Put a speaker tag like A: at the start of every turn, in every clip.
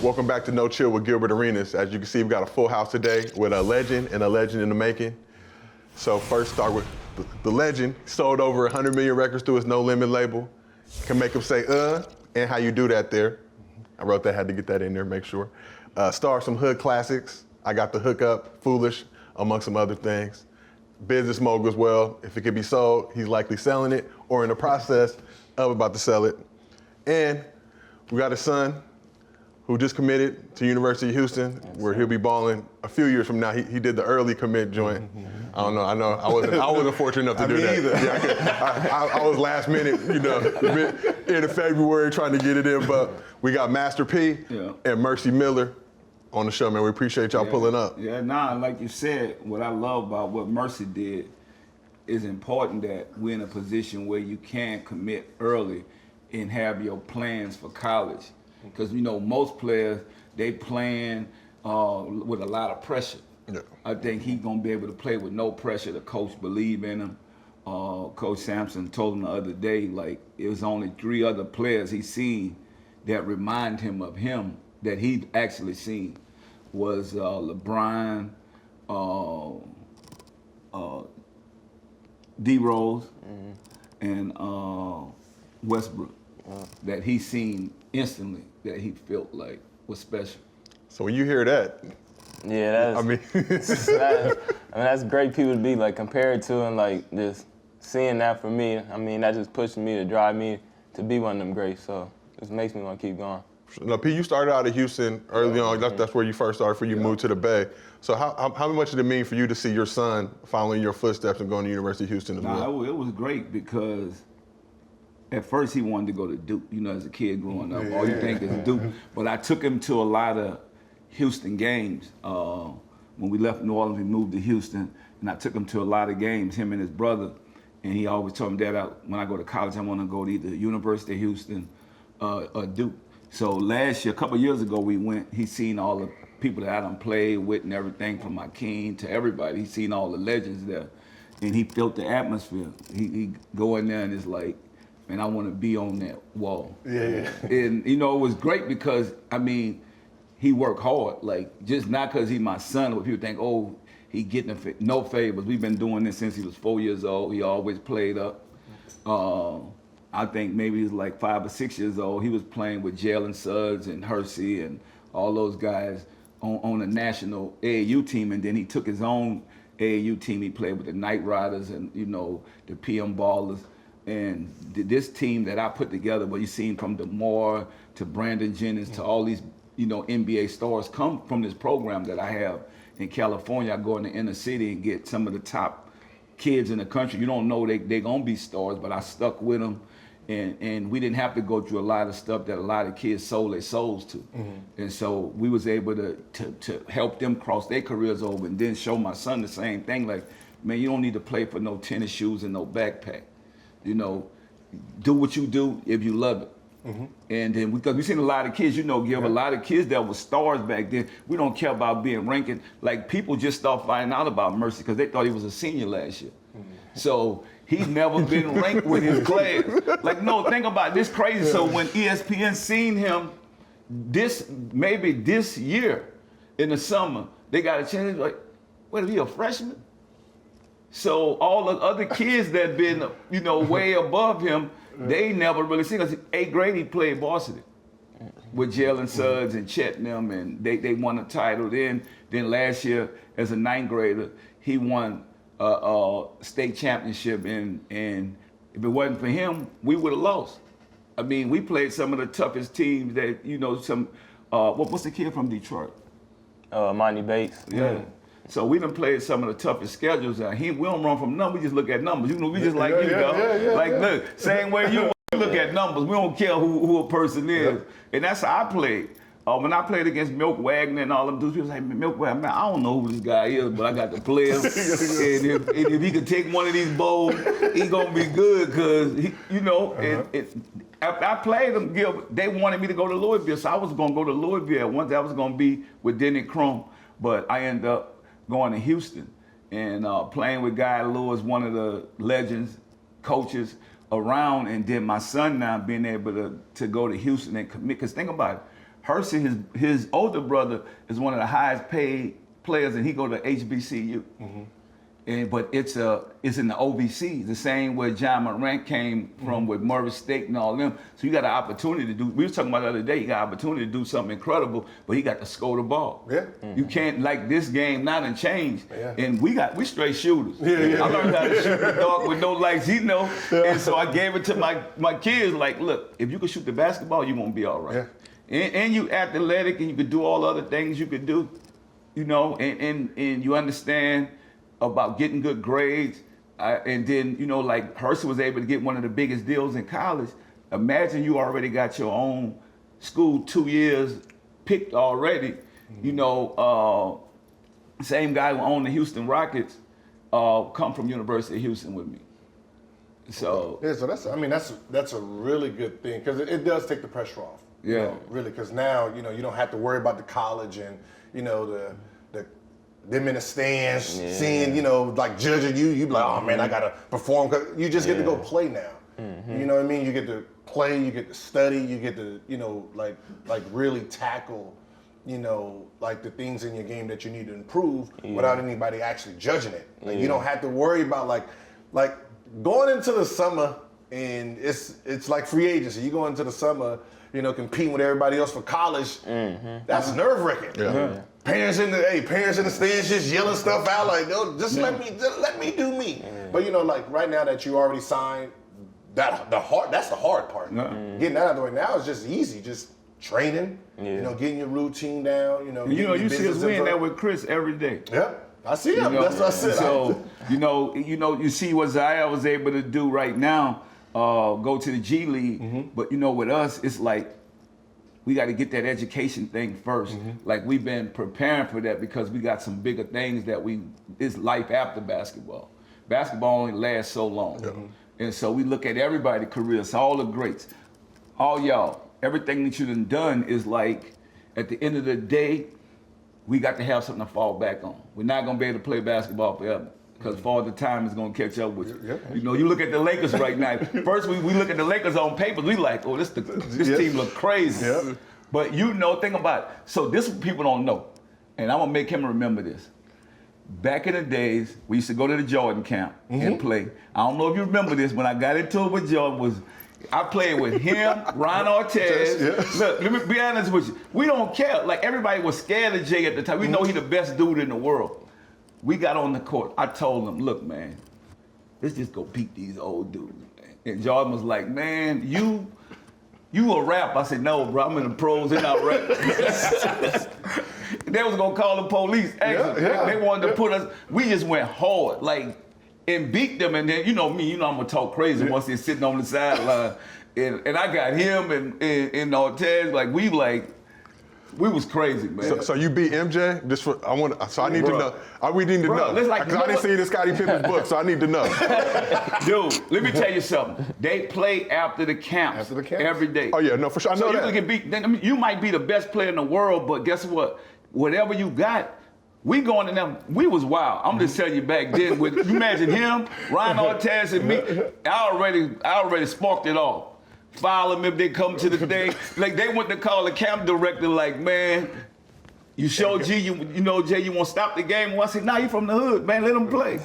A: Welcome back to No Chill with Gilbert Arenas. As you can see, we've got a full house today with a legend and a legend in the making. So first start with the legend. Sold over 100 million records through his No Limit label. Can make him say, and how you do that there. I wrote that, had to get that in there, make sure. Star some hood classics. I got the hookup, Foolish, among some other things. Business mogul as well. If it could be sold, he's likely selling it or in the process of about to sell it. And we got a son who just committed to University of Houston, where he'll be balling a few years from now. He did the early commit joint. I don't know. I wasn't fortunate enough to do that.
B: Either.
A: Yeah, I was last minute, end of February trying to get it in. But we got Master P and Mercy Miller on the show, man. We appreciate y'all pulling up.
B: Yeah, like you said, what I love about what Mercy did is important that we're in a position where you can commit early and have your plans for college. Because, most players, they playing with a lot of pressure.
A: Yeah.
B: I think he's going to be able to play with no pressure. The coach believe in him. Coach Sampson told him the other day, it was only 3 other players he seen that remind him of him that he'd actually seen was LeBron, D. Rose, and Westbrook. That he seen instantly that he felt like was special.
A: So when you hear that,
C: yeah, that's great people to be compared to, and just seeing that for me. That just pushes me to drive me to be one of them greats. So it makes me want to keep going.
A: Now, P, you started out at Houston early on. That's where you first started. Before you moved to the Bay. So how much did it mean for you to see your son following your footsteps and going to University of Houston as well?
B: It was great because at first he wanted to go to Duke. As a kid growing up, all you think is Duke. But I took him to a lot of Houston games. When we left New Orleans, we moved to Houston, and I took him to a lot of games, him and his brother. And he always told me, Dad, when I go to college, I want to go to either University of Houston or Duke. So last year, a couple of years ago, we went. He seen all the people that I done played with and everything, from Akeem to everybody. He seen all the legends there, and he felt the atmosphere. He go in there and it's like, man, I want to be on that wall.
A: Yeah.
B: And it was great because he worked hard. Just not because he's my son, but people think, oh, he getting no favors. We've been doing this since he was 4 years old. He always played up. I think maybe he was 5 or 6 years old. He was playing with Jalen Suggs and Hercy and all those guys on the national AAU team, and then he took his own AAU team. He played with the Knight Riders and the PM Ballers. And this team that I put together, where you seen from DeMar to Brandon Jennings to all these NBA stars, come from this program that I have in California. I go in the inner city and get some of the top kids in the country. You don't know they're gonna be stars, but I stuck with them. And we didn't have to go through a lot of stuff that a lot of kids sold their souls to. And so we was able to help them cross their careers over, and then show my son the same thing. Man, you don't need to play for no tennis shoes and no backpack. Do what you do if you love it. And then because we seen a lot of kids, a lot of kids that were stars back then. We don't care about being ranked. People just start finding out about Mercy because they thought he was a senior last year. So he's never been ranked with his class. No, think about this crazy. So when ESPN seen him maybe this year in the summer, they got a chance, what, is he a freshman? So all the other kids that been, way above him, they never really seen, because 8th grade he played varsity with Jalen Suggs and Chetnam, and they won a title. Then last year, as a 9th grader, he won a state championship, and if it wasn't for him, we would have lost. We played some of the toughest teams that, what's the kid from Detroit?
C: Monty Bates.
B: Yeah. So we done played some of the toughest schedules out here. We don't run from numbers, we just look at numbers. We just like you, dog. Look, same way you look at numbers. We don't care who a person is. And that's how I played. When I played against Milk Wagner and all them dudes, people was like, Milk Wagner, man, I don't know who this guy is, but I got to play him. And if he could take one of these bowls, he gonna be good, because after I played them, Gilbert, they wanted me to go to Louisville, so I was gonna go to Louisville. Once I was gonna be with Denny Crum, but I ended up going to Houston and playing with Guy Lewis, one of the legends, coaches around, and then my son now being able to go to Houston and commit. Because think about it, Hercy, his older brother, is one of the highest paid players, and he go to HBCU. But it's in the OVC, the same where John Morant came from with Murray State and all them. So you got an opportunity to do. We were talking about the other day. You got an opportunity to do something incredible, but he got to score the ball.
D: Yeah.
B: You can't like this game now done changed, and we straight shooters.
D: Yeah.
B: I learned how to shoot the dog with no lights, and so I gave it to my kids. Like, look, if you can shoot the basketball, you won't be all right. And you athletic, and you can do all the other things you could do, and you understand about getting good grades, and then, like Hercy was able to get one of the biggest deals in college. Imagine you already got your own school 2 years picked already. Same guy who owned the Houston Rockets come from University of Houston with me. So
D: that's a really good thing, because it does take the pressure off. Really, because now you don't have to worry about the college and them in the stands seeing, like judging you. You be like, oh man, I gotta perform. 'Cause you just get to go play now. You know what I mean? You get to play, you get to study, you get to, like really tackle, like the things in your game that you need to improve without anybody actually judging it. Like you don't have to worry about like going into the summer, and it's like free agency. You go into the summer, competing with everybody else for college. That's nerve-wracking. Parents in the stands just yelling stuff out like, no, just let me do me. But like right now that you already signed, that's the hard part. Getting that out of the way now is just easy, just training, getting your routine down,
B: you see us win that with Chris every day.
D: Yeah, I see him. That's what I said.
B: So you see what Zaya was able to do right now, go to the G League, but with us, it's like, we got to get that education thing first. Like we've been preparing for that because we got some bigger things that it's life after basketball. Basketball only lasts so long. And so we look at everybody's careers, all the greats, all y'all, everything that you done is like, at the end of the day, we got to have something to fall back on. We're not going to be able to play basketball forever, because Father Time is going to catch up with you. You look at the Lakers right now. First, we look at the Lakers on paper. We like, oh, this team look crazy. But think about it. So this people don't know, and I'm going to make him remember this. Back in the days, we used to go to the Jordan camp and play. I don't know if you remember this. When I got into it with Jordan, I played with him, Ron Artest. Look, let me be honest with you. We don't care. Like, everybody was scared of Jay at the time. We know he the best dude in the world. We got on the court. I told him, look, man, let's just go beat these old dudes. And Jordan was like, man, you a rap? I said, no, bro, I'm in the pros and I rap. They was gonna call the police. Actually, they wanted to put us, we just went hard, and beat them. And then, me, I'm gonna talk crazy once they're sitting on the sideline. And I got him and Artez, we was crazy, man.
A: So you beat MJ? I need to know. We need to know. Because I didn't see the Scottie Pippen's book, so I need to know.
B: Dude, let me tell you something. They play after the camps. Every day.
A: Oh yeah, no, for sure. I know
B: so
A: that.
B: You can beat. You might be the best player in the world, but guess what? Whatever you got, we going to them. We was wild. I'm just telling you back then. You imagine him, Ron Artest, and me. I already sparked it off. File them if they come to the thing. Like, they went to call the camp director, like, man, you show G, Jay, you want to stop the game? I said, nah, you from the hood, man, let them play.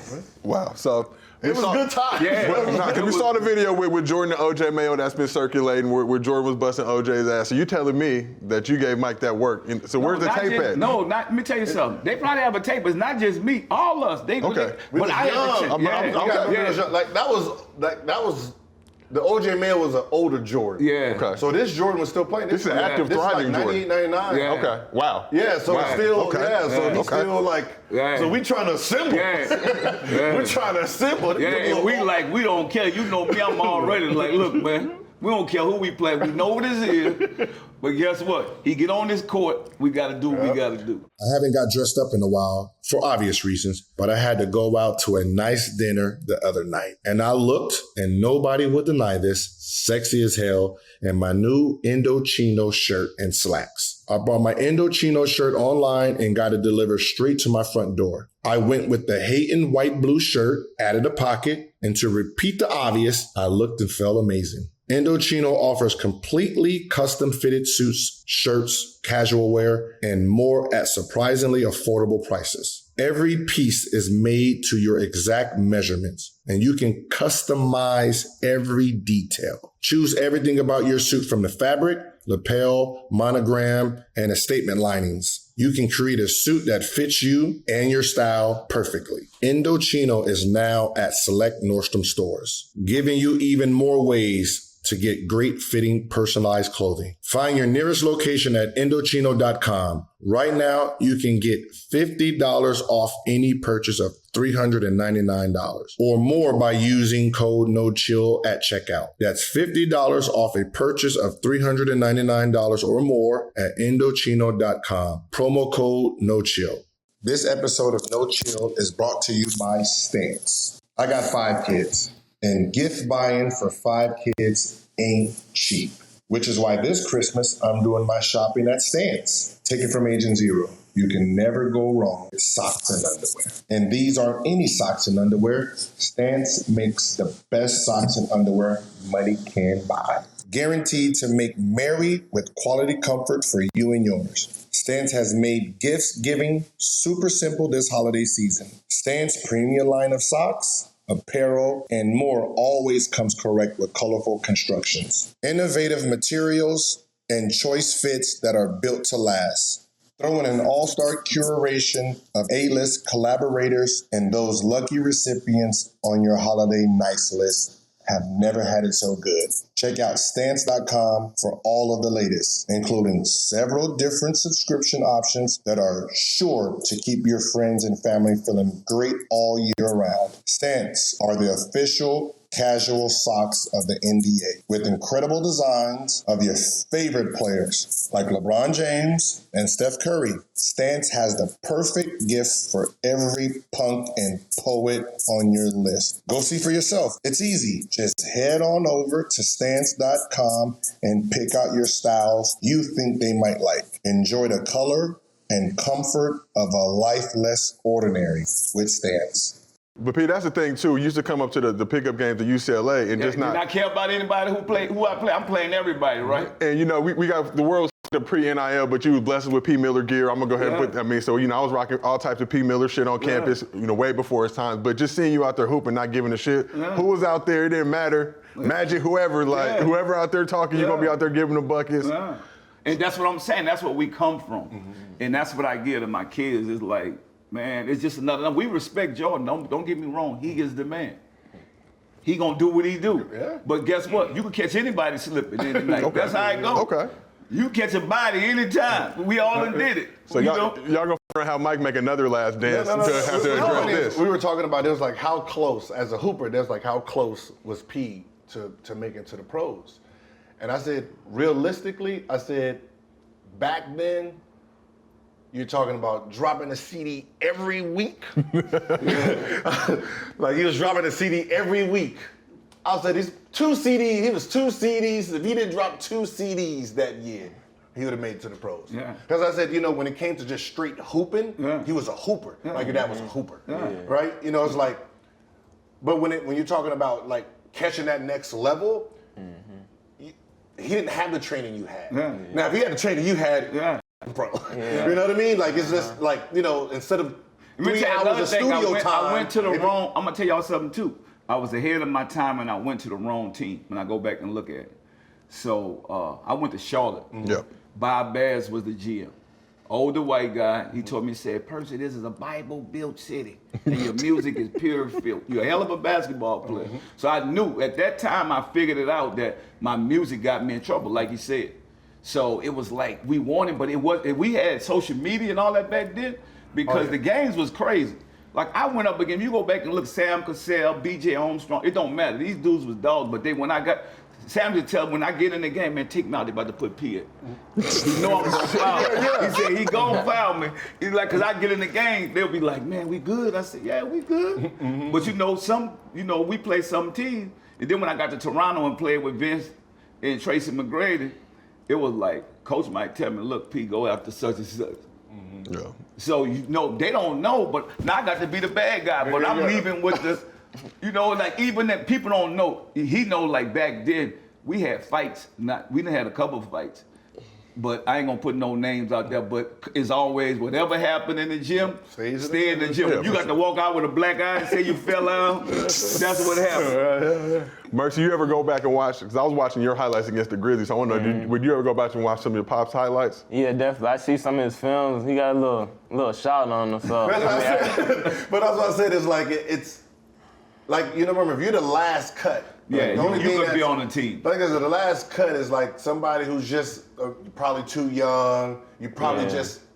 A: Wow, so.
D: It was a good time.
A: Because we saw the video with Jordan and OJ Mayo that's been circulating where Jordan was busting OJ's ass. So you telling me that you gave Mike that work. So where's the tape at?
B: Let me tell you something. They probably have a tape, but it's not just me. All us. But I had the tape.
D: That was the OJ Mayo was an older Jordan.
A: Okay.
D: So this Jordan was still playing.
A: This is an active, thriving
D: Jordan. 98, 99.
A: Okay. Wow.
D: Yeah. So it's still.
A: Okay.
D: Yeah. So he's still like. So we trying to assemble. We're trying to assemble.
B: Yeah. And we don't care. You know me. I'm already like, look, man. We don't care who we play. We know what this is. But guess what? He get on this court. We got to do what we got to do.
E: I haven't got dressed up in a while for obvious reasons, but I had to go out to a nice dinner the other night. And I looked, and nobody would deny this, sexy as hell, in my new Indochino shirt and slacks. I bought my Indochino shirt online and got it delivered straight to my front door. I went with the Hayton white blue shirt, added a pocket, and to repeat the obvious, I looked and felt amazing. Indochino offers completely custom fitted suits, shirts, casual wear, and more at surprisingly affordable prices. Every piece is made to your exact measurements, and you can customize every detail. Choose everything about your suit from the fabric, lapel, monogram, and statement linings. You can create a suit that fits you and your style perfectly. Indochino is now at select Nordstrom stores, giving you even more ways to get great fitting personalized clothing. Find your nearest location at Indochino.com. Right now, you can get $50 off any purchase of $399 or more by using code NOCHILL at checkout. That's $50 off a purchase of $399 or more at Indochino.com. Promo code NOCHILL. This episode of No Chill is brought to you by Stance. I got 5 kids, and gift buying for 5 kids ain't cheap, which is why this Christmas I'm doing my shopping at Stance. Take it from Agent Zero. You can never go wrong with socks and underwear. And these aren't any socks and underwear. Stance makes the best socks and underwear money can buy. Guaranteed to make merry with quality comfort for you and yours. Stance has made gifts giving super simple this holiday season. Stance premium line of socks, apparel, and more always comes correct with colorful constructions. Innovative materials and choice fits that are built to last. Throw in an all-star curation of A-list collaborators, and those lucky recipients on your holiday nice list have never had it so good. Check out Stance.com for all of the latest, including several different subscription options that are sure to keep your friends and family feeling great all year round. Stance are the official casual socks of the NBA, with incredible designs of your favorite players like LeBron James and Steph Curry. Stance has the perfect gift for every punk and poet on your list. Go see for yourself. It's easy. Just head on over to Stance.com and pick out your styles you think they might like. Enjoy the color and comfort of a life less ordinary with Stance.
A: But Pete, that's the thing too. You used to come up to the pickup games at UCLA and just not.
B: I care about anybody who I play. I'm playing everybody, right?
A: And you know, we got the world's the pre-NIL, but you was blessed with P. Miller gear. I'm gonna go ahead and put. So I was rocking all types of P. Miller shit on campus. Way before his time. But just seeing you out there hooping, not giving a shit. Who was out there? It didn't matter. Magic, whoever, whoever out there talking, you're gonna be out there giving them buckets.
B: And that's what I'm saying. That's where we come from, and that's what I give to my kids. Is like. Man, it's just another. We respect Jordan. Don't get me wrong. He is the man. He gonna do what he do. Yeah. But guess what? You can catch anybody slipping in the night. Okay. That's how it goes. Okay. You catch a body anytime. We all done did it.
A: So y'all gonna have Mike make another last dance to have to address this.
D: We were talking about it was like how close as a hooper. There's like how close was P to making to the pros, and I said realistically, back then. You're talking about dropping a CD every week? Like he was dropping a CD every week. I said, he's 2 CDs, he was 2 CDs. If he didn't drop 2 CDs that year, he would have made it to the pros. Because I said, when it came to just straight hooping, he was a hooper. Like your dad was a hooper, right? It's like, but when you're talking about like catching that next level, he didn't have the training you had. Now, if he had the training you had, bro. You know what I mean? Like it's just like, instead of 3 hours of studio time.
B: I went to the wrong, I'm gonna tell y'all something too. I was ahead of my time and I went to the wrong team when I go back and look at it. So I went to Charlotte. Bob Bass was the GM. Older white guy, he told me, he said, Percy, this is a Bible-built city and your music is pure filth. You're a hell of a basketball player. So I knew, at that time I figured it out that my music got me in trouble, like he said. So it was like we wanted, but we had social media and all that back then because the games was crazy. Like I went up again, you go back and look, Sam Cassell, BJ Armstrong, it don't matter. These dudes was dogs, but Sam just tell me when I get in the game, man, take me out, they about to put P in. He know I'm gonna foul. He said, he gonna foul me. He's like, cause I get in the game, they'll be like, man, we good. I said, yeah, we good. But we play some teams. And then when I got to Toronto and played with Vince and Tracy McGrady, it was like, Coach might tell me, look, P, go after such and such. So, they don't know, but now I got to be the bad guy. But I'm leaving with the, like even that people don't know. He know like back then, we had fights. We done had a couple of fights. But I ain't gonna put no names out there, but it's always whatever happened in the gym, stay in the gym.
A: Yeah,
B: You got to walk out with a black eye and say you fell out, that's what happened.
A: Mercy, you ever go back and watch, because I was watching your highlights against the Grizzlies, so I want to know, would you ever go back and watch some of your Pop's highlights?
C: Yeah, definitely. I see some of his films. He got a little shot on him. So,
D: But that's what I said. Is like it's like, you know, remember, if you're the last cut.
B: Yeah,
D: the only
B: you
D: thing
B: could be on the team.
D: Like I said, the last cut is like somebody who's just probably too young. You probably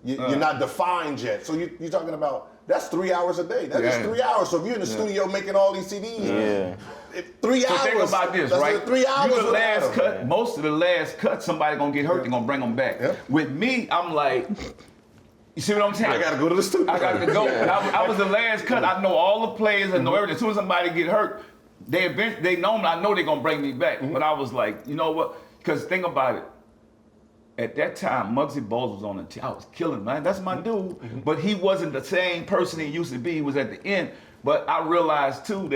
D: you're not defined yet. So you're talking about, that's 3 hours a day. That's just 3 hours. So if you're in the studio making all these CDs, 3 hours.
B: So think about this,
D: that's
B: right?
D: 3 hours.
B: You the last cut. Most of the last cut, somebody gonna get hurt. They're gonna bring them back.
D: Yeah.
B: With me, I'm like, you see what I'm saying?
D: I gotta go to the studio.
B: I got to go. I was the last cut. I know all the players. I know everything. As soon as somebody get hurt, they know me. I know they're gonna bring me back. But I was like, you know what? Because think about it. At that time, Muggsy Bogues was on the team. I was killing, man. That's my dude. But he wasn't the same person he used to be. He was at the end. But I realized too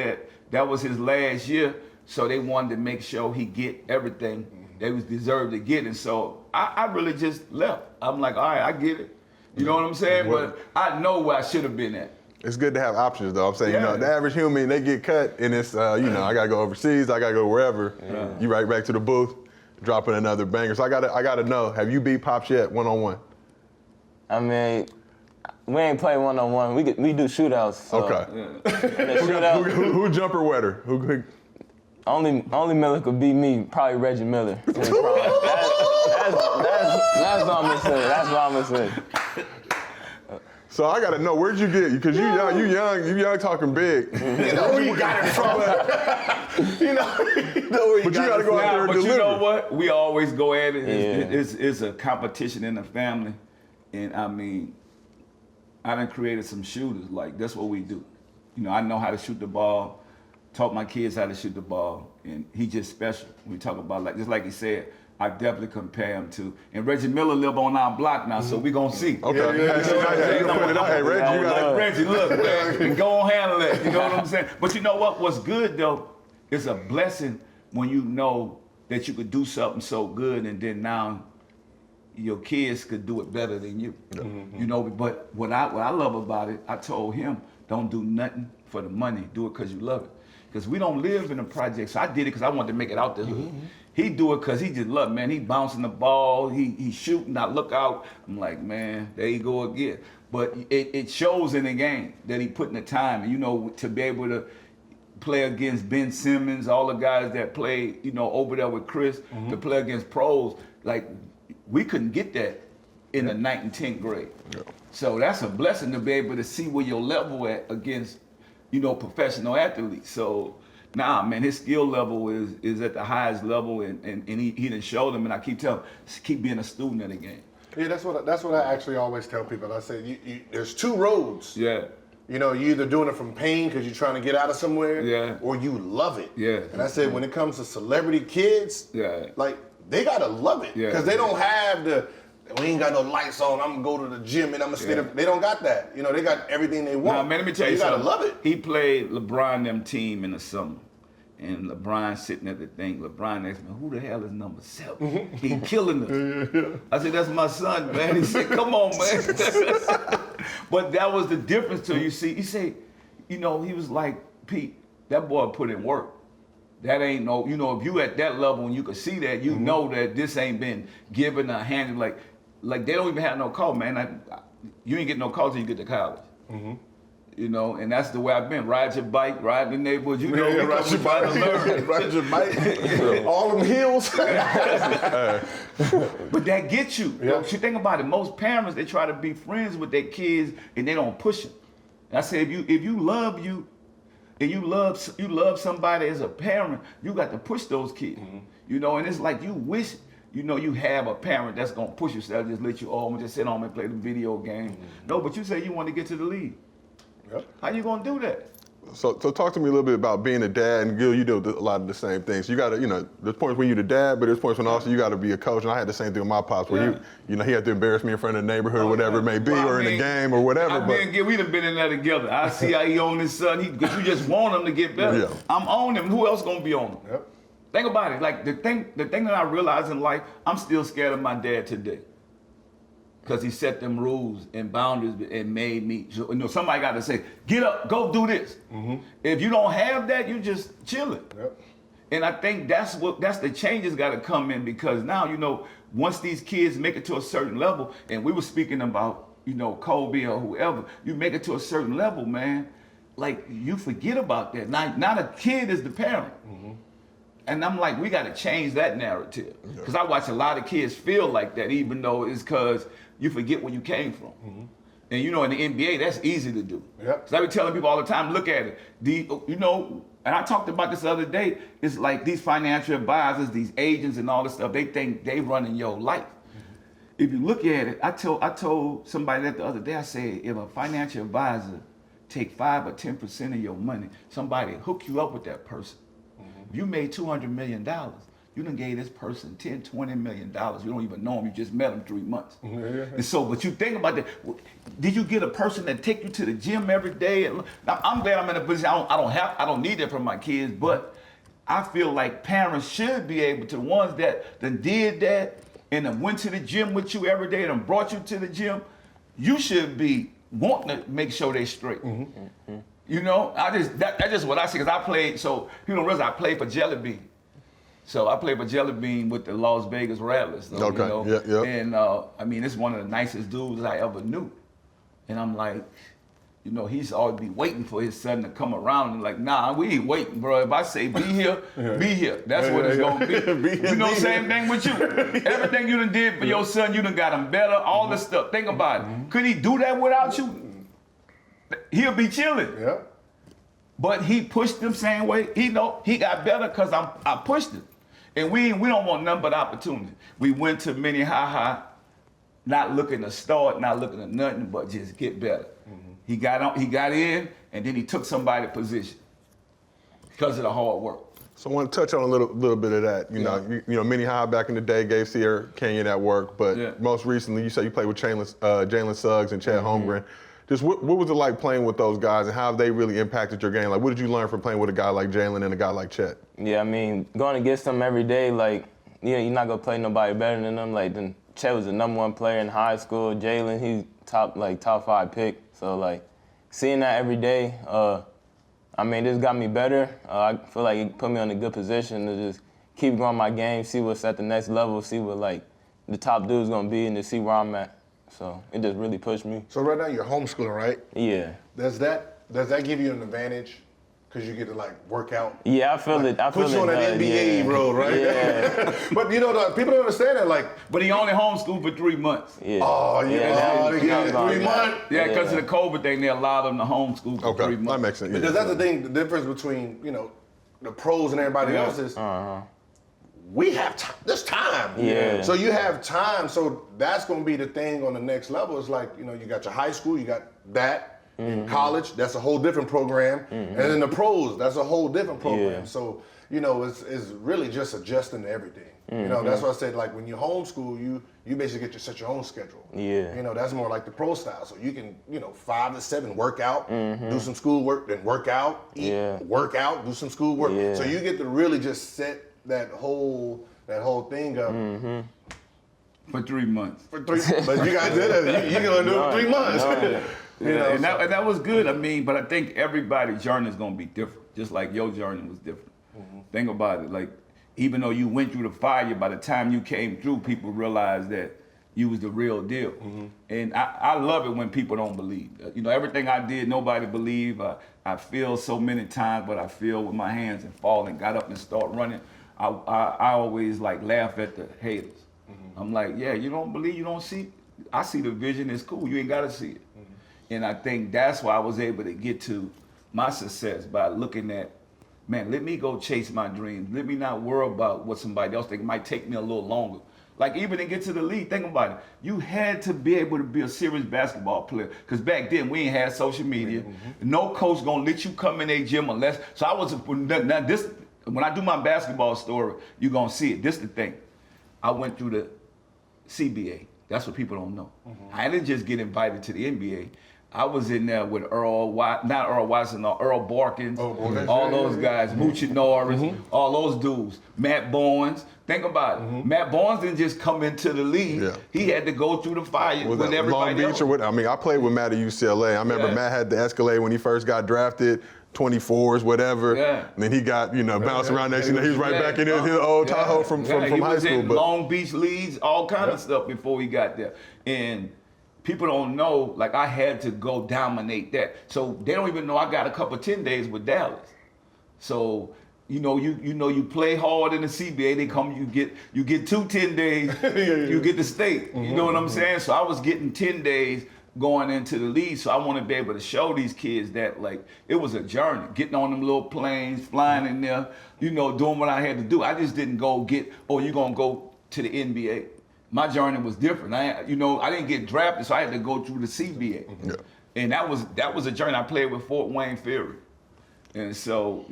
B: that was his last year. So they wanted to make sure he get everything they was deserved to get. And so I really just left. I'm like, all right, I get it. You know what I'm saying? But I know where I should have been at.
A: It's good to have options, though. I'm saying, you know, the average human, they get cut, and it's, you know, I gotta go overseas, I gotta go wherever. You right back to the booth, dropping another banger. So I gotta know, have you beat Pops yet, one-on-one?
C: I mean, we ain't play one-on-one. We do shootouts. So
A: Okay. Who jumper wetter? Who?
C: Only Miller could beat me. Probably Reggie Miller. That's what I'm gonna say. That's what I'm gonna say.
A: So I gotta know, where'd you get? Because you young, talking big.
D: You know where you got it from. you know where you
A: But you gotta go out there and
B: But
A: deliver.
B: you know what? We always go at it. It's a competition in the family. And I mean, I done created some shooters. Like, that's what we do. You know, I know how to shoot the ball, taught my kids how to shoot the ball, and he just special. We talk about, like, just like he said, I definitely compare him to, and Reggie Miller live on our block now, so we gonna see.
A: Okay. You put it out. Hey, Reggie, you gotta.
B: Reggie, look, man, and go on handle it. You know what I'm saying? But you know what? What's good though, it's a blessing when you know that you could do something so good, and then now your kids could do it better than you. You know, but what I love about it, I told him, don't do nothing for the money. Do it because you love it. Because we don't live in a project. So I did it because I wanted to make it out the hood. He do it because he just loved, man. He bouncing the ball, he shooting, I look out. I'm like, man, there you go again. But it shows in the game that he put in the time. And, you know, to be able to play against Ben Simmons, all the guys that played, you know, over there with Chris, to play against pros, like, we couldn't get that in the 9th and 10th grade. So that's a blessing to be able to see where your level at against, you know, professional athletes. So, nah, man, his skill level is at the highest level, and he done showed them, and I keep telling him, keep being a student of the game.
D: Yeah, that's what I actually always tell people. I say, there's two roads.
B: Yeah.
D: You know, you're either doing it from pain because you're trying to get out of somewhere, or you love it.
B: Yeah.
D: And I said, when it comes to celebrity kids, like, they gotta love it because they don't have we ain't got no lights on, I'm gonna go to the gym and I'm gonna stay there. They don't got that. You know, they got everything they want.
B: Now, man, let me tell you
D: something.
B: something.
D: You gotta love it.
B: He played LeBron them team in the summer. And LeBron sitting at the thing, LeBron asked me, who the hell is number 7? He killing us. I said, that's my son, man. He said, come on, man. But that was the difference to you see. He said, you know, he was like, Pete, that boy put in work. That ain't no, you know, if you at that level and you can see that, you know that this ain't been given a hand. Like they don't even have no call, man. You ain't get no call till you get to college. You know, and that's the way I've been. Ride your bike, ride the neighborhood. You know,
D: ride your bike. Ride your bike. All them hills.
B: But that gets you. You think about it. Most parents, they try to be friends with their kids and they don't push them. And I say, if you love you, and you love somebody as a parent, you got to push those kids. You know, and it's like you wish, you know, you have a parent that's gonna push you, so just let you all just sit home and play the video game. No, but you say you want to get to the league. How you gonna do that?
A: So talk to me a little bit about being a dad, and Gil, you do a lot of the same things. You gotta, you know, there's points when you're the dad, but there's points when also you gotta be a coach. And I had the same thing with my pops, where you know, he had to embarrass me in front of the neighborhood, or whatever it may be, or in a game or whatever.
B: We done been in there together. I see how he on his son. Because you just want him to get better. I'm on him. Who else gonna be on him? Think about it. Like the thing that I realized in life, I'm still scared of my dad today. Because he set them rules and boundaries and made me, somebody got to say, get up, go do this. If you don't have that, you just chilling.
D: Yep.
B: And I think that's the changes got to come in, because now, once these kids make it to a certain level, and we were speaking about, Kobe or whoever, you make it to a certain level, man, like you forget about that. Now the kid is the parent. And I'm like, we got to change that narrative. Because I watch a lot of kids feel like that, even though it's because you forget where you came from. And in the NBA, that's easy to do.
D: Yep.
B: Because I be telling people all the time, look at it. And I talked about this the other day, it's like these financial advisors, these agents and all this stuff, they think they running your life. If you look at it, I told somebody that the other day, I said, if a financial advisor take 5 or 10% of your money, somebody hook you up with that person. If you made $200 million, you done gave this person $10, $20 million. You don't even know him, you just met him 3 months. And so, but you think about that, did you get a person that take you to the gym every day? Now, I'm glad I'm in a position, I don't need that from my kids, but I feel like parents should be able to, the ones that did that and then went to the gym with you every day and brought you to the gym, you should be wanting to make sure they straight. That's just what I see, because I played, so people don't realize I played for Jelly Bean. So I played for Jelly Bean with the Las Vegas Rattlers. So, And it's one of the nicest dudes I ever knew. And I'm like, he's always be waiting for his son to come around and like, nah, we ain't waiting, bro. If I say be here, be here. That's what it's gonna be. Same thing with you. Everything you done did for your son, you done got him better, all this stuff. Think about it. Could he do that without you? He'll be chilling.
D: Yeah.
B: But he pushed him same way. He got better because I pushed him. And we don't want nothing but opportunity. We went to Minnehaha, not looking to start, not looking at nothing, but just get better. He got in, and then he took somebody's position because of the hard work.
A: So I want to touch on a little bit of that. Minnehaha back in the day gave Sierra Canyon that work, but most recently you said you played with Jalen Suggs and Chad Holmgren. Just what was it like playing with those guys, and how have they really impacted your game? Like, what did you learn from playing with a guy like Jalen and a guy like Chet?
C: Yeah, going against them every day, you're not gonna play nobody better than them. Then Chet was the #1 player in high school. Jalen, he's top 5 pick. So seeing that every day, this got me better. I feel like it put me in a good position to just keep growing my game, see what's at the next level, see what the top dude's gonna be, and to see where I'm at. So it just really pushed me.
D: So right now you're homeschooling, right?
C: Yeah.
D: Does that give you an advantage? Because you get to work out.
C: Yeah, I feel it.
D: Put you on that NBA road, right?
C: Yeah.
D: But people don't understand that.
B: But he only homeschooled for 3 months.
C: Yeah.
D: Oh yeah. 3 months.
B: Yeah, because of the COVID thing, they allowed him to homeschool for 3 months.
A: That makes sense.
D: Because that's the thing. The difference between the pros and everybody else is we have time. There's time.
C: Yeah.
D: So you have time. So that's going to be the thing on the next level. It's you got your high school, you got that. In college, that's a whole different program. And then the pros, that's a whole different program.
C: Yeah.
D: So, it's really just adjusting to everything. That's why I said, when you homeschool, you basically set your own schedule.
C: Yeah.
D: That's more like the pro style. So you can, 5 to 7 work out, do some school work, then work out, eat, work out, do some school work.
C: Yeah.
D: So you get to really just set that whole thing up.
B: For 3 months.
D: But you got to do that. You're going to do it for 3 months.
B: And that was good. But I think everybody's journey is going to be different, just like your journey was different. Think about it. Even though you went through the fire, by the time you came through, people realized that you was the real deal. And I love it when people don't believe. Everything I did, nobody believed. I feel so many times, but I feel with my hands and fall and got up and start running. I always laugh at the haters. I'm like, yeah, you don't believe, you don't see. I see the vision, it's cool. You ain't got to see it. And I think that's why I was able to get to my success by looking at, man, let me go chase my dreams. Let me not worry about what somebody else thinks. It might take me a little longer. Even to get to the league, think about it. You had to be able to be a serious basketball player. Because back then, we ain't had social media. No coach gonna let you come in a gym unless, so I was, now this, when I do my basketball story, you're gonna see it. This is the thing. I went through the CBA. That's what people don't know. I didn't just get invited to the NBA. I was in there with not Earl Watson, no, Earl Barkins, all those guys, Moochie Norris, all those dudes, Matt Bowens. Think about it. Matt Bowens didn't just come into the league.
A: Yeah.
B: He had to go through the fire
A: Was
B: with
A: that
B: everybody
A: Long Beach
B: else.
A: or what? I mean, I played with Matt at UCLA. I remember Matt had the Escalade when he first got drafted, 24s, whatever.
B: Yeah.
A: And then he got, bounced around next year. He was right back in his old Tahoe from
B: he
A: high
B: was
A: school.
B: in Long Beach leagues, all kind of stuff before he got there. And people don't know, like I had to go dominate that. So they don't even know I got a couple 10 days with Dallas. So you play hard in the CBA. They come, you get 2 10 days. You get the state. You know what I'm saying? So I was getting 10 days going into the league. So I want to be able to show these kids that like it was a journey. Getting on them little planes, flying in there, doing what I had to do. I just didn't go you're gonna go to the NBA. My journey was different. I didn't get drafted, so I had to go through the CBA.
A: Yeah.
B: And that was a journey. I played with Fort Wayne Fury. And so,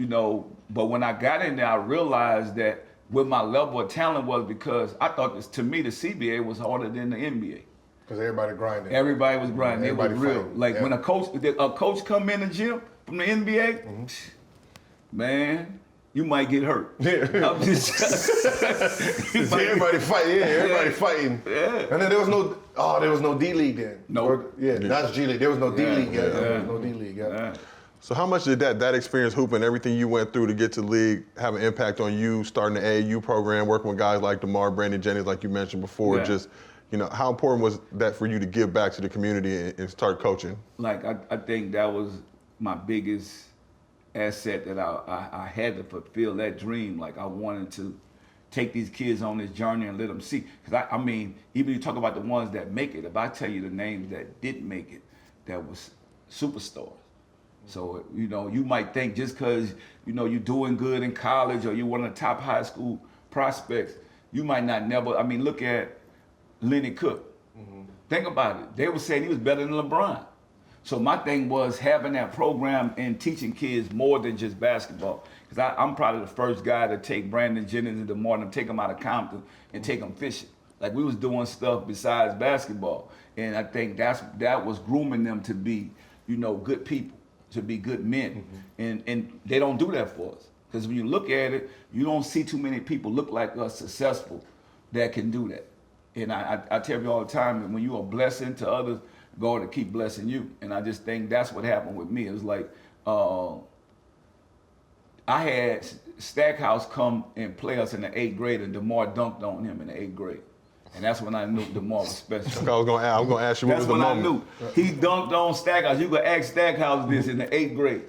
B: but when I got in there, I realized that what my level of talent was because I thought to me, the CBA was harder than the NBA.
D: Because everybody grinding.
B: Everybody was grinding.
D: Everybody
B: it was real.
D: fighting.
B: Like when a coach come in the gym from the NBA, man, you might get hurt. I'm just
D: everybody fighting. Yeah, everybody fighting.
B: Yeah.
D: And then there was no D League then.
B: No.
D: That's G League. There was no D League.
B: Yeah.
D: There was no D League.
B: Yeah.
A: So how much did that experience hooping, everything you went through to get to the league, have an impact on you starting the AAU program, working with guys like DeMar, Brandon Jennings, like you mentioned before?
B: Yeah.
A: Just, how important was that for you to give back to the community and start coaching?
B: Like I think that was my biggest asset that I had to fulfill that dream. Like I wanted to take these kids on this journey and let them see. Because I mean, even you talk about the ones that make it, if I tell you the names that didn't make it, that was superstars. So, you might think just because, you're doing good in college or you're one of the top high school prospects, you might not never, look at Lenny Cook. Think about it. They were saying he was better than LeBron. So my thing was having that program and teaching kids more than just basketball. Because I'm probably the first guy to take Brandon Jennings and DeMar and take them out of Compton and take them fishing. Like we was doing stuff besides basketball. And I think that was grooming them to be, good people, to be good men. And they don't do that for us. Because when you look at it, you don't see too many people look like us successful that can do that. And I tell you all the time, that when you're a blessing to others, God will keep blessing you. And I just think that's what happened with me. It was like, I had Stackhouse come and play us in the 8th grade, and DeMar dunked on him in the 8th grade. And that's when I knew DeMar was special.
A: I was gonna ask you what was the moment.
B: That's when I knew. He dunked on Stackhouse. You could ask Stackhouse this in the 8th grade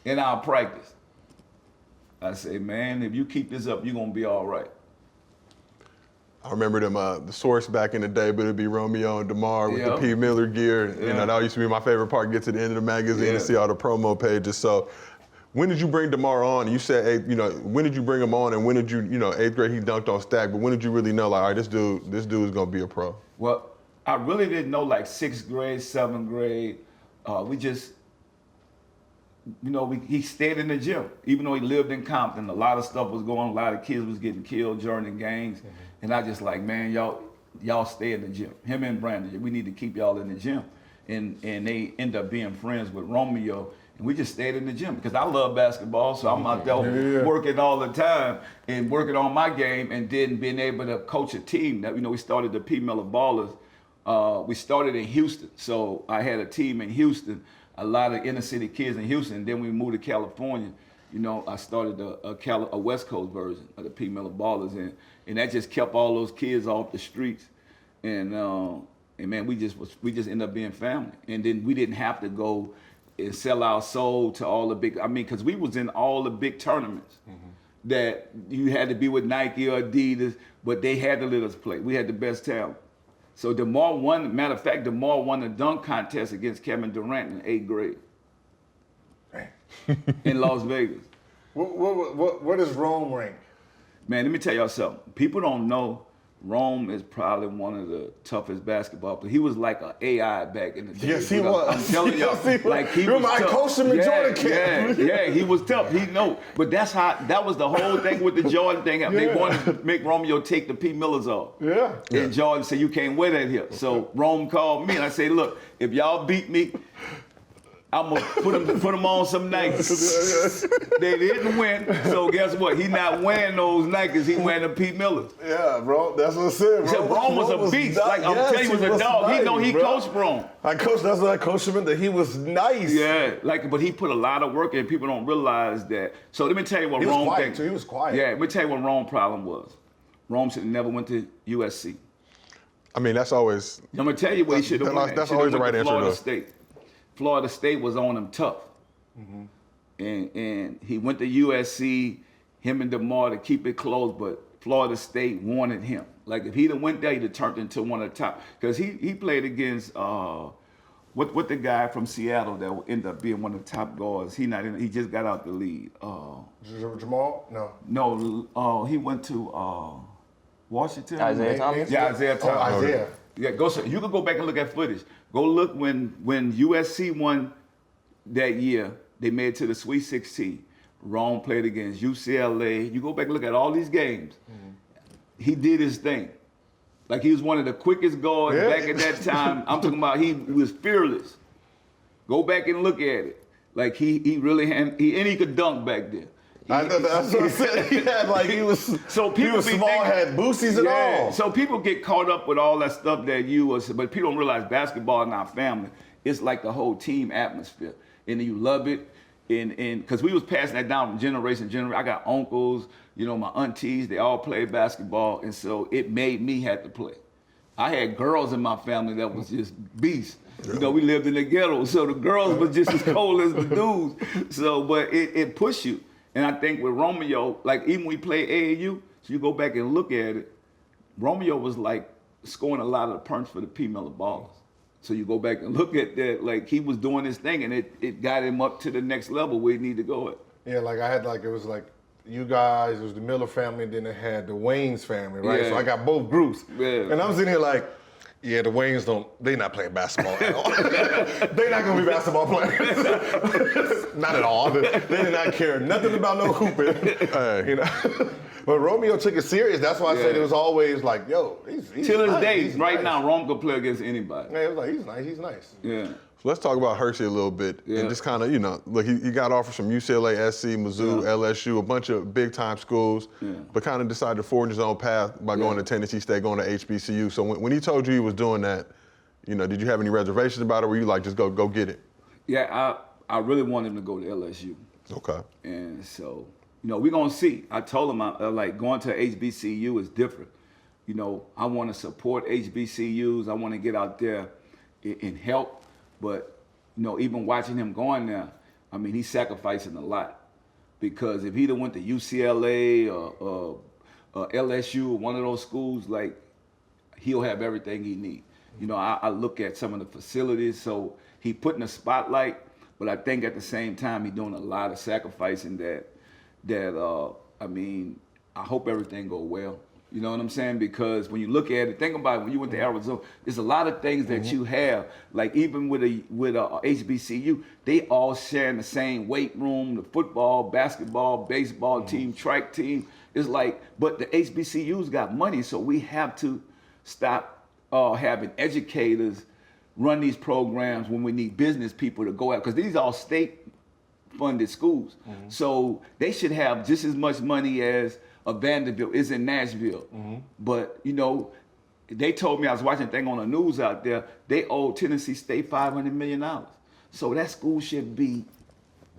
B: in our practice. I say, man, if you keep this up, you're gonna be all right.
A: I remember them, the Source back in the day, but it'd be Romeo and DeMar with the P. Miller gear. That used to be my favorite part, get to the end of the magazine and see all the promo pages. So when did you bring DeMar on? You said, when did you bring him on and when did you, 8th grade he dunked on Stack, but when did you really know, like, all right, this dude is gonna be a pro?
B: Well, I really didn't know like 6th grade, 7th grade. We just, he stayed in the gym. Even though he lived in Compton, a lot of stuff was going on, a lot of kids was getting killed during the games. And I just like, man, y'all stay in the gym. Him and Brandon, we need to keep y'all in the gym. And they end up being friends with Romeo. And we just stayed in the gym because I love basketball. So I'm out there working all the time and working on my game and then being able to coach a team. That we started the P. Miller Ballers. We started in Houston. So I had a team in Houston, a lot of inner city kids in Houston. Then we moved to California. I started a West Coast version of the P. Miller Ballers, and that just kept all those kids off the streets. And man, we just ended up being family. And then we didn't have to go and sell our soul to all the big. Because we was in all the big tournaments that you had to be with Nike or Adidas, but they had to let us play. We had the best talent. So DeMar won. Matter of fact, DeMar won the dunk contest against Kevin Durant in 8th grade. In Las Vegas.
D: What does Rome rank?
B: Man, let me tell y'all something. People don't know Rome is probably one of the toughest basketball players. He was like an AI back in the day.
D: Yes, he was.
B: I'm telling you,
D: Yes, he was.
B: like he
D: Remember,
B: was
D: I
B: tough.
D: coached him in Jordan camp.
B: Yeah, he was tough. But that was the whole thing with the Jordan thing. They wanted to make Romeo take the P. Millers off.
D: Yeah.
B: And Jordan said, you can't wear that here. So Rome called me and I said, look, if y'all beat me, I'm gonna put them on some Nikes. They didn't win, so guess what? He not wearing those Nikes. He wearing the Pete Millers.
D: Yeah, bro. That's what I said, bro.
B: Rome was a beast. Like I'm telling you, he was a dog.
D: Nice,
B: He know he
D: bro.
B: coached Rome.
D: That's what I coached him in. That he was nice.
B: Yeah, but he put a lot of work in. People don't realize that. So let me tell you what
D: He was
B: Rome
D: quiet
B: thing.
D: too. He was quiet.
B: Yeah, let me tell you what Rome problem was. Rome should have never went to USC.
A: I mean, that's always.
B: I'm gonna tell you what he should have went.
A: That's
B: He
A: always
B: should've
A: the right
B: went to
A: answer,
B: Florida
A: though.
B: State. Florida State was on him tough. And he went to USC, him and DeMar to keep it close, but Florida State wanted him. Like if he'd have went there, he'd have turned into one of the top. Because he played against what the guy from Seattle that ended up being one of the top guards. He just got out the league.
D: Jamal? No.
B: No, he went to Washington.
C: Isaiah Thomas?
B: Yeah, Isaiah
D: Oh,
B: Thomas.
D: Isaiah.
B: Yeah, you can go back and look at footage. Go look when USC won that year. They made it to the Sweet 16. Rome played against UCLA. You go back and look at all these games. He did his thing. Like he was one of the quickest guards back at that time. I'm talking about he was fearless. Go back and look at it. Like he really and he could dunk back then.
D: I know that's what I said. He had he was
B: So
D: he
B: people
D: was
B: be
D: small,
B: thinking-
D: had boosties and all.
B: So people get caught up with all that stuff that but people don't realize basketball in our family, it's like the whole team atmosphere. And you love it. And because we was passing that down from generation to generation. I got uncles, my aunties, they all played basketball. And so it made me have to play. I had girls in my family that was just beasts. We lived in the ghetto, so the girls were just as cold as the dudes. So, but it pushed you. And I think with Romeo, like even when we played AAU, so you go back and look at it, Romeo was like scoring a lot of the punch for the P. Miller Ballers. So you go back and look at that, like he was doing his thing and it got him up to the next level where he needed to go at.
D: Yeah, I had it was you guys, it was the Miller family, and then it had the Wayne's family, right?
B: Yeah.
D: So I got both groups.
B: Yeah.
D: And I'm sitting here yeah, the Waynes they not playing basketball at all. They not gonna be basketball players. Not at all. They did not care nothing about no hooping. But Romeo took it serious. That's why I said it was always he's
B: Till this
D: nice.
B: day,
D: He's
B: right
D: nice.
B: now, Rome could play against anybody.
D: Yeah, it was he's nice.
B: Yeah.
A: So let's talk about Hercy a little bit and just kind of, look, he got offers from UCLA, SC, Mizzou, LSU, a bunch of big time schools, but kind of decided to forge his own path by going to Tennessee State, going to HBCU. So when he told you he was doing that, did you have any reservations about it? Or were you like, just go get it?
B: Yeah, I really wanted him to go to LSU.
A: Okay.
B: And so, we're going to see. I told him, going to HBCU is different. I want to support HBCUs. I want to get out there and help. But, even watching him going there, I mean, he's sacrificing a lot. Because if he'd have went to UCLA or LSU or one of those schools, he'll have everything he needs. I look at some of the facilities, so he put in the spotlight, but I think at the same time he's doing a lot of sacrificing I hope everything go well. You know what I'm saying? Because when you look at it, think about it, when you went to Arizona, there's a lot of things that you have, like even with a HBCU, they all sharing the same weight room, the football, basketball, baseball team, track team. It's but the HBCUs got money, so we have to stop having educators run these programs when we need business people to go out, because these are all state-funded schools. So they should have just as much money as a Vanderbilt is in Nashville. But, they told me, I was watching a thing on the news out there, they owe Tennessee State $500 million. So that school should be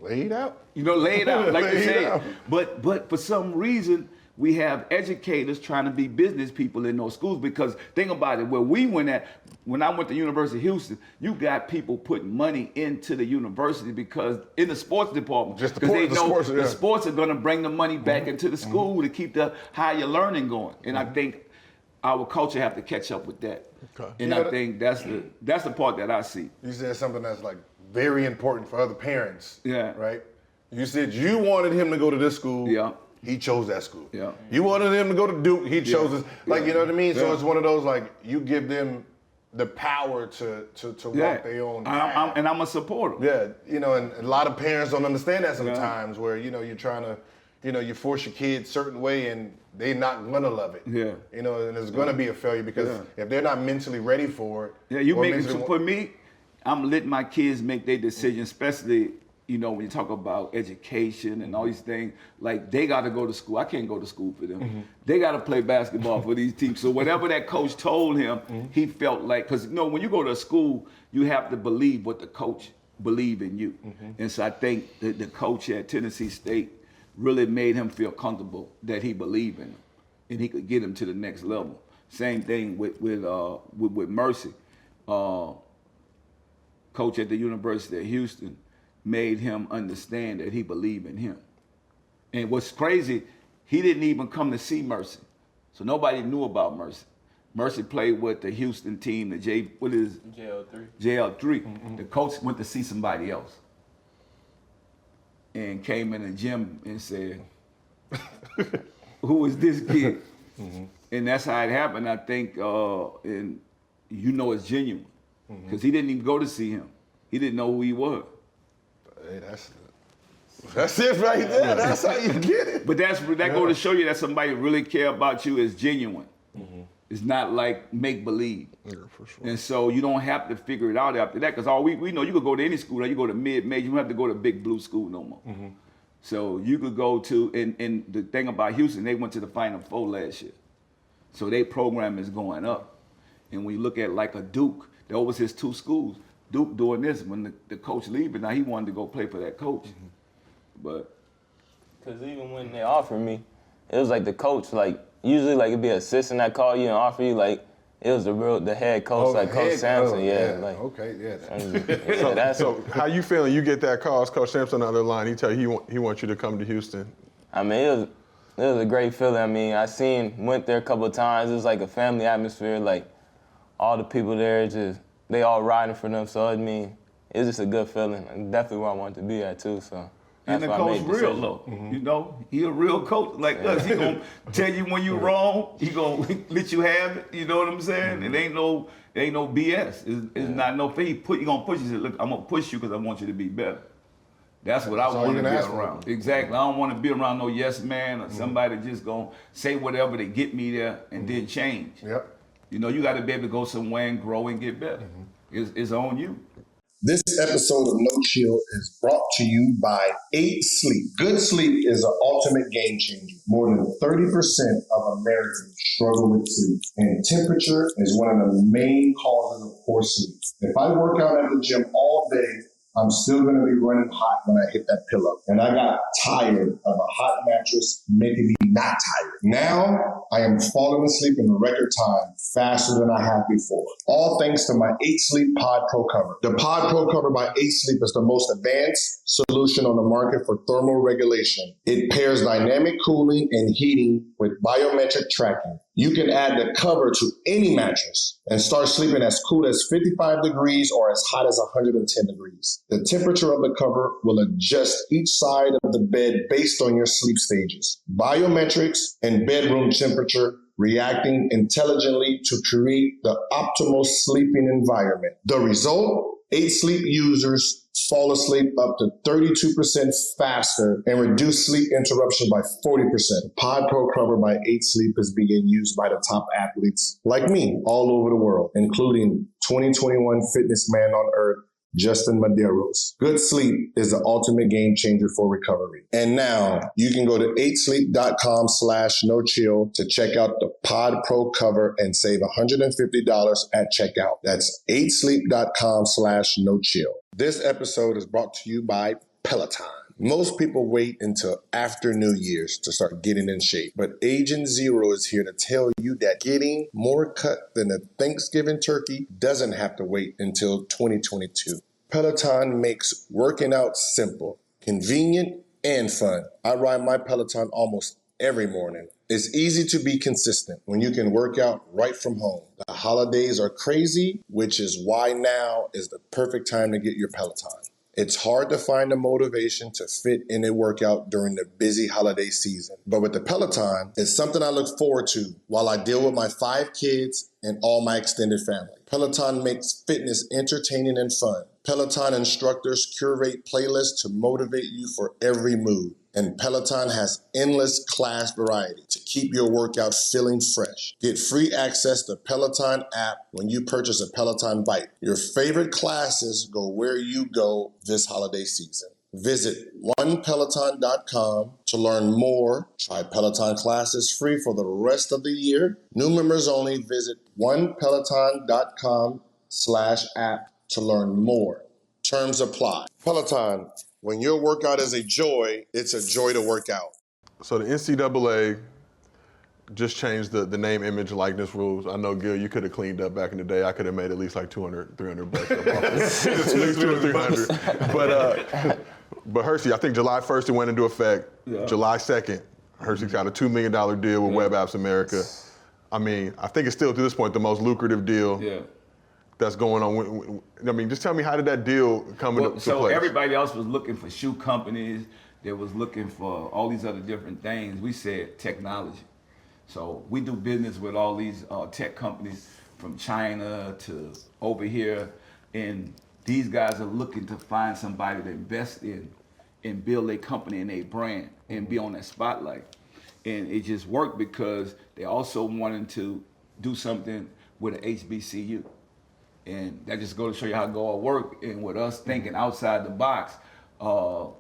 D: laid out.
B: Laid out, like you
D: Laid
B: say.
D: out.
B: But for some reason, we have educators trying to be business people in those schools, because think about it, when I went to University of Houston, you got people putting money into the university because in the sports department,
D: Just the
B: because they know
D: sports,
B: the sports are going to bring the money back into the school to keep the higher learning going. And I think our culture have to catch up with that.
A: Okay.
B: And I think that's the part that I see.
D: You said something that's very important for other parents.
B: Yeah.
D: Right? You said you wanted him to go to this school.
B: Yeah.
D: he chose that school.
B: Yeah.
D: You wanted him to go to Duke, he chose this. Like, you know what I mean? So
B: Yeah.
D: it's one of those, like, you give them the power to walk their own path.
B: And I'm a supporter.
D: Yeah, you know, and a lot of parents don't understand that sometimes where, you know, you're trying to, you know, you force your kids a certain way and they're not gonna love it.
B: Yeah.
D: You know, and it's gonna be a failure because if they're not mentally ready for it.
B: Yeah, you
D: or
B: make it,
D: mentally
B: for me, I'm letting my kids make their decisions, especially, you know, when you talk about education and all these things, like they got to go to school. I can't go to school for them. They got to play basketball for these teams. So whatever that coach told him, he felt like, because, you know, when you go to a school, you have to believe what the coach believe in you. And so I think that the coach at Tennessee State really made him feel comfortable that he believed in him and he could get him to the next level. Same thing with Mercy. Coach at the University of Houston made him understand that he believed in him. And what's crazy, he didn't even come to see Mercy. So nobody knew about Mercy. Mercy played with the Houston team, the
C: JL3.
B: JL3. The coach went to see somebody else and came in the gym and said, who is this kid? And that's how it happened, I think, and you know it's genuine. Because he didn't even go to see him. He didn't know who he was.
D: Hey, that's it right there. That's how you get it.
B: But that go to show you that somebody really care about you is genuine. It's not like make believe.
A: Yeah, for sure.
B: And so you don't have to figure it out after that. Because all we know, you could go to any school. You go to mid-major, you don't have to go to big blue school no more. So you could go to, and the thing about Houston, they went to the Final Four last year. So their program is going up. And when you look at like a Duke, that was his two schools. Duke doing this, when the coach leaving, now he wanted to go play for that coach. But
C: Because even when they offered me, it was like the coach, like, usually like it'd be an assistant that call you and offer you, like, it was the head coach, like Coach Sampson, like.
D: Okay,
A: So how you feeling? You get that call, it's Coach Sampson on the other line. He tell you he wants you to come to Houston.
C: I mean, it was a great feeling. I mean, went there a couple of times. It was like a family atmosphere. Like, all the people there, they all riding for them. So, I mean, it's just a good feeling. And definitely where I wanted to be at, too, so.
B: And the coach real though, you know, he a real coach like us. He gonna tell you when you wrong. He gonna let you have it. You know what I'm saying? It ain't no BS. It's not no fee. He gonna push you. Say, look, I'm gonna push you because I want you to be better. That's what I want to be around. Exactly. I don't want to be around no yes man or somebody just gonna say whatever to get me there and then change.
D: Yep.
B: You know, you got to be able to go somewhere and grow and get better. It's on you.
E: This episode of No Chill is brought to you by 8 Sleep. Good sleep is an ultimate game changer. More than 30% of Americans struggle with sleep, and temperature is one of the main causes of poor sleep. If I work out at the gym all day, I'm still going to be running hot when I hit that pillow. And I got tired of a hot mattress making me not tired. Now, I am falling asleep in record time faster than I have before. All thanks to my 8 Sleep Pod Pro Cover. The Pod Pro Cover by 8 Sleep is the most advanced solution on the market for thermal regulation. It pairs dynamic cooling and heating with biometric tracking. You can add the cover to any mattress and start sleeping as cool as 55 degrees or as hot as 110 degrees. The temperature of the cover will adjust each side of the bed based on your sleep stages. Biometrics and bedroom temperature reacting intelligently to create the optimal sleeping environment. The result? 8 Sleep users fall asleep up to 32% faster and reduce sleep interruption by 40%. Pod Pro Cover by 8 Sleep is being used by the top athletes like me all over the world, including 2021 fitness man on earth, Justin Medeiros. Good sleep is the ultimate game changer for recovery. And now you can go to 8sleep.com/nochill to check out the Pod Pro cover and save $150 at checkout. That's 8sleep.com/nochill. This episode is brought to you by Peloton. Most people wait until after New Year's to start getting in shape, but Agent Zero is here to tell you that getting more cut than a Thanksgiving turkey doesn't have to wait until 2022. Peloton makes working out simple, convenient, and fun. I ride my Peloton almost every morning. It's easy to be consistent when you can work out right from home. The holidays are crazy, which is why now is the perfect time to get your Peloton. It's hard to find the motivation to fit in a workout during the busy holiday season. But with the Peloton, it's something I look forward to while I deal with my 5 kids and all my extended family. Peloton makes fitness entertaining and fun. Peloton instructors curate playlists to motivate you for every mood. And Peloton has endless class variety to keep your workout feeling fresh. Get free access to Peloton app when you purchase a Peloton bike. Your favorite classes go where you go this holiday season. Visit onepeloton.com to learn more. Try Peloton classes free for the rest of the year. New members only. Visit onepeloton.com/app to learn more. Terms apply. Peloton, when your workout is a joy, it's a joy to work out.
A: So the NCAA just changed the name, image, likeness rules. I know, Gil, you could have cleaned up back in the day. I could have made at least like 200, 300 bucks. At least 200, 300. But Hercy, I think July 1st it went into effect. Yeah. July 2nd, Hercy's got a $2 million deal with Web Apps America. I mean, I think it's still to this point the most lucrative deal that's going on. I mean, just tell me, how did that deal come into place?
B: So everybody else was looking for shoe companies. They was looking for all these other different things. We said technology. So we do business with all these tech companies from China to over here, and these guys are looking to find somebody to invest in and build a company and a brand and be on that spotlight. And it just worked because they also wanted to do something with an HBCU. And that just goes to show you how God work. And with us thinking outside the box, well,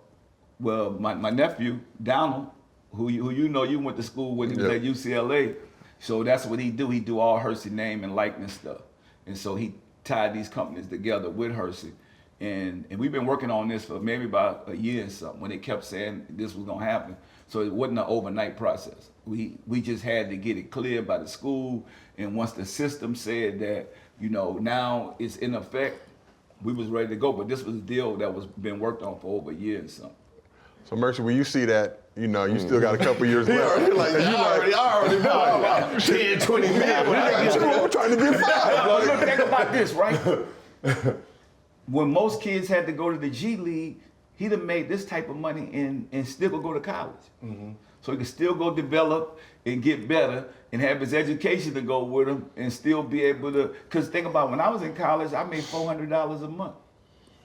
B: my nephew, Donald, who you know you went to school with, he was at UCLA. So that's what he do. He do all Hercy name and likeness stuff. And so he tied these companies together with Hercy. And we've been working on this for maybe about a year and something when they kept saying this was gonna happen. So it wasn't an overnight process. We just had to get it cleared by the school. And once the system said that, you know, now it's in effect, we was ready to go. But this was a deal that was been worked on for over a year and something.
A: So Mercy, when you see that, you know, you still got a couple years left.
D: You're like, I already know. 10, 20 minutes.
A: We're trying to get 5.
B: Well, look, think about this, right? When most kids had to go to the G League, he'd have made this type of money and still could go to college. Mm-hmm. So he could still go develop and get better and have his education to go with him and still be able to, because think about when I was in college, I made $400 a month.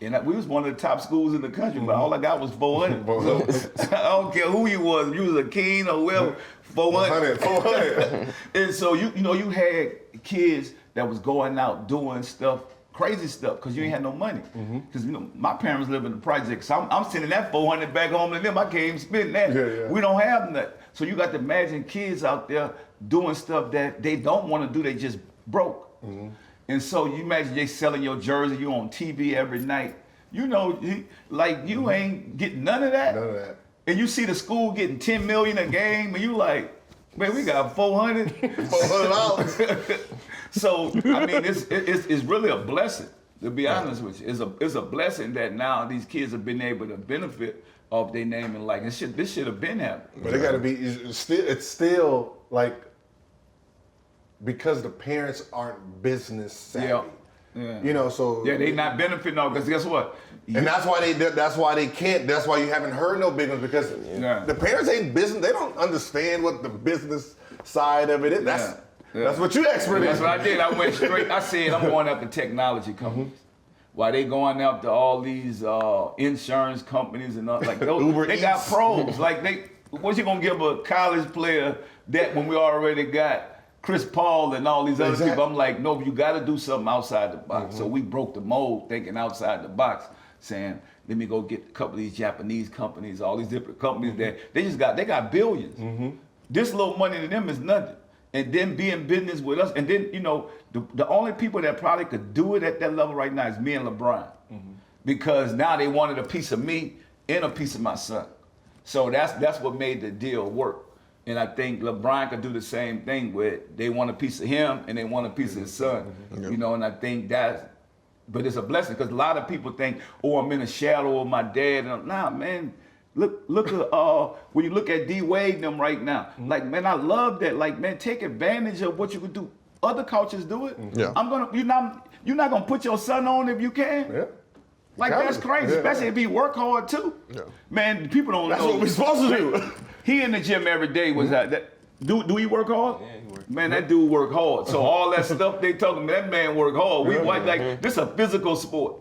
B: And we was one of the top schools in the country, but all I got was $400. So I don't care who you was, if you was a king or whoever, $400. And so you know you had kids that was going out doing stuff, crazy stuff, because you ain't had no money. Because you know my parents live in the projects, so I'm sending that $400 back home to them. I can't even spend that. We don't have that. So you got to imagine kids out there doing stuff that they don't want to do. They just broke. And so you imagine they selling your jersey, you on TV every night. You know, you ain't getting none of that.
D: None of that.
B: And you see the school getting $10 million a game, and you like, man, we got $400. So I mean, it's really a blessing, to be honest with you. It's a blessing that now these kids have been able to benefit off their name and likeness. This should have been happening.
D: But it got to be. It's still like, because the parents aren't business savvy.
B: Yeah.
D: You know, so
B: they not benefiting off, because guess what?
D: And that's why they can't. That's why you haven't heard no business, because the parents ain't business. They don't understand what the business side of it is. That's what you expert in.
B: That's what I did. I went straight. I said I'm going after technology companies. While they going after all these insurance companies and all, like those, they got pros. Like what you gonna give a college player that when we already got Chris Paul and all these other people? I'm like, no, you got to do something outside the box. So we broke the mold, thinking outside the box, saying, let me go get a couple of these Japanese companies, all these different companies that they got billions. This little money to them is nothing. And then be in business with us. And then, you know, the only people that probably could do it at that level right now is me and LeBron. Because now they wanted a piece of me and a piece of my son. So that's what made the deal work. And I think LeBron could do the same thing with, they want a piece of him and they want a piece of his son. You know, and I think but it's a blessing, because a lot of people think, oh, I'm in the shadow of my dad. And nah, man, look at, when you look at D Wade and them right now, like, man, I love that. Like, man, take advantage of what you could do. Other coaches do it. You're not gonna put your son on if you can. Like, that's crazy, especially if he work hard too.
A: Yeah.
B: Man, people don't know.
D: That's what we supposed to do.
B: He in the gym every day. Was that do he work hard?
C: Yeah, he work.
B: Man, that dude work hard. So all that stuff they talking, that man work hard. We watch like this a physical sport.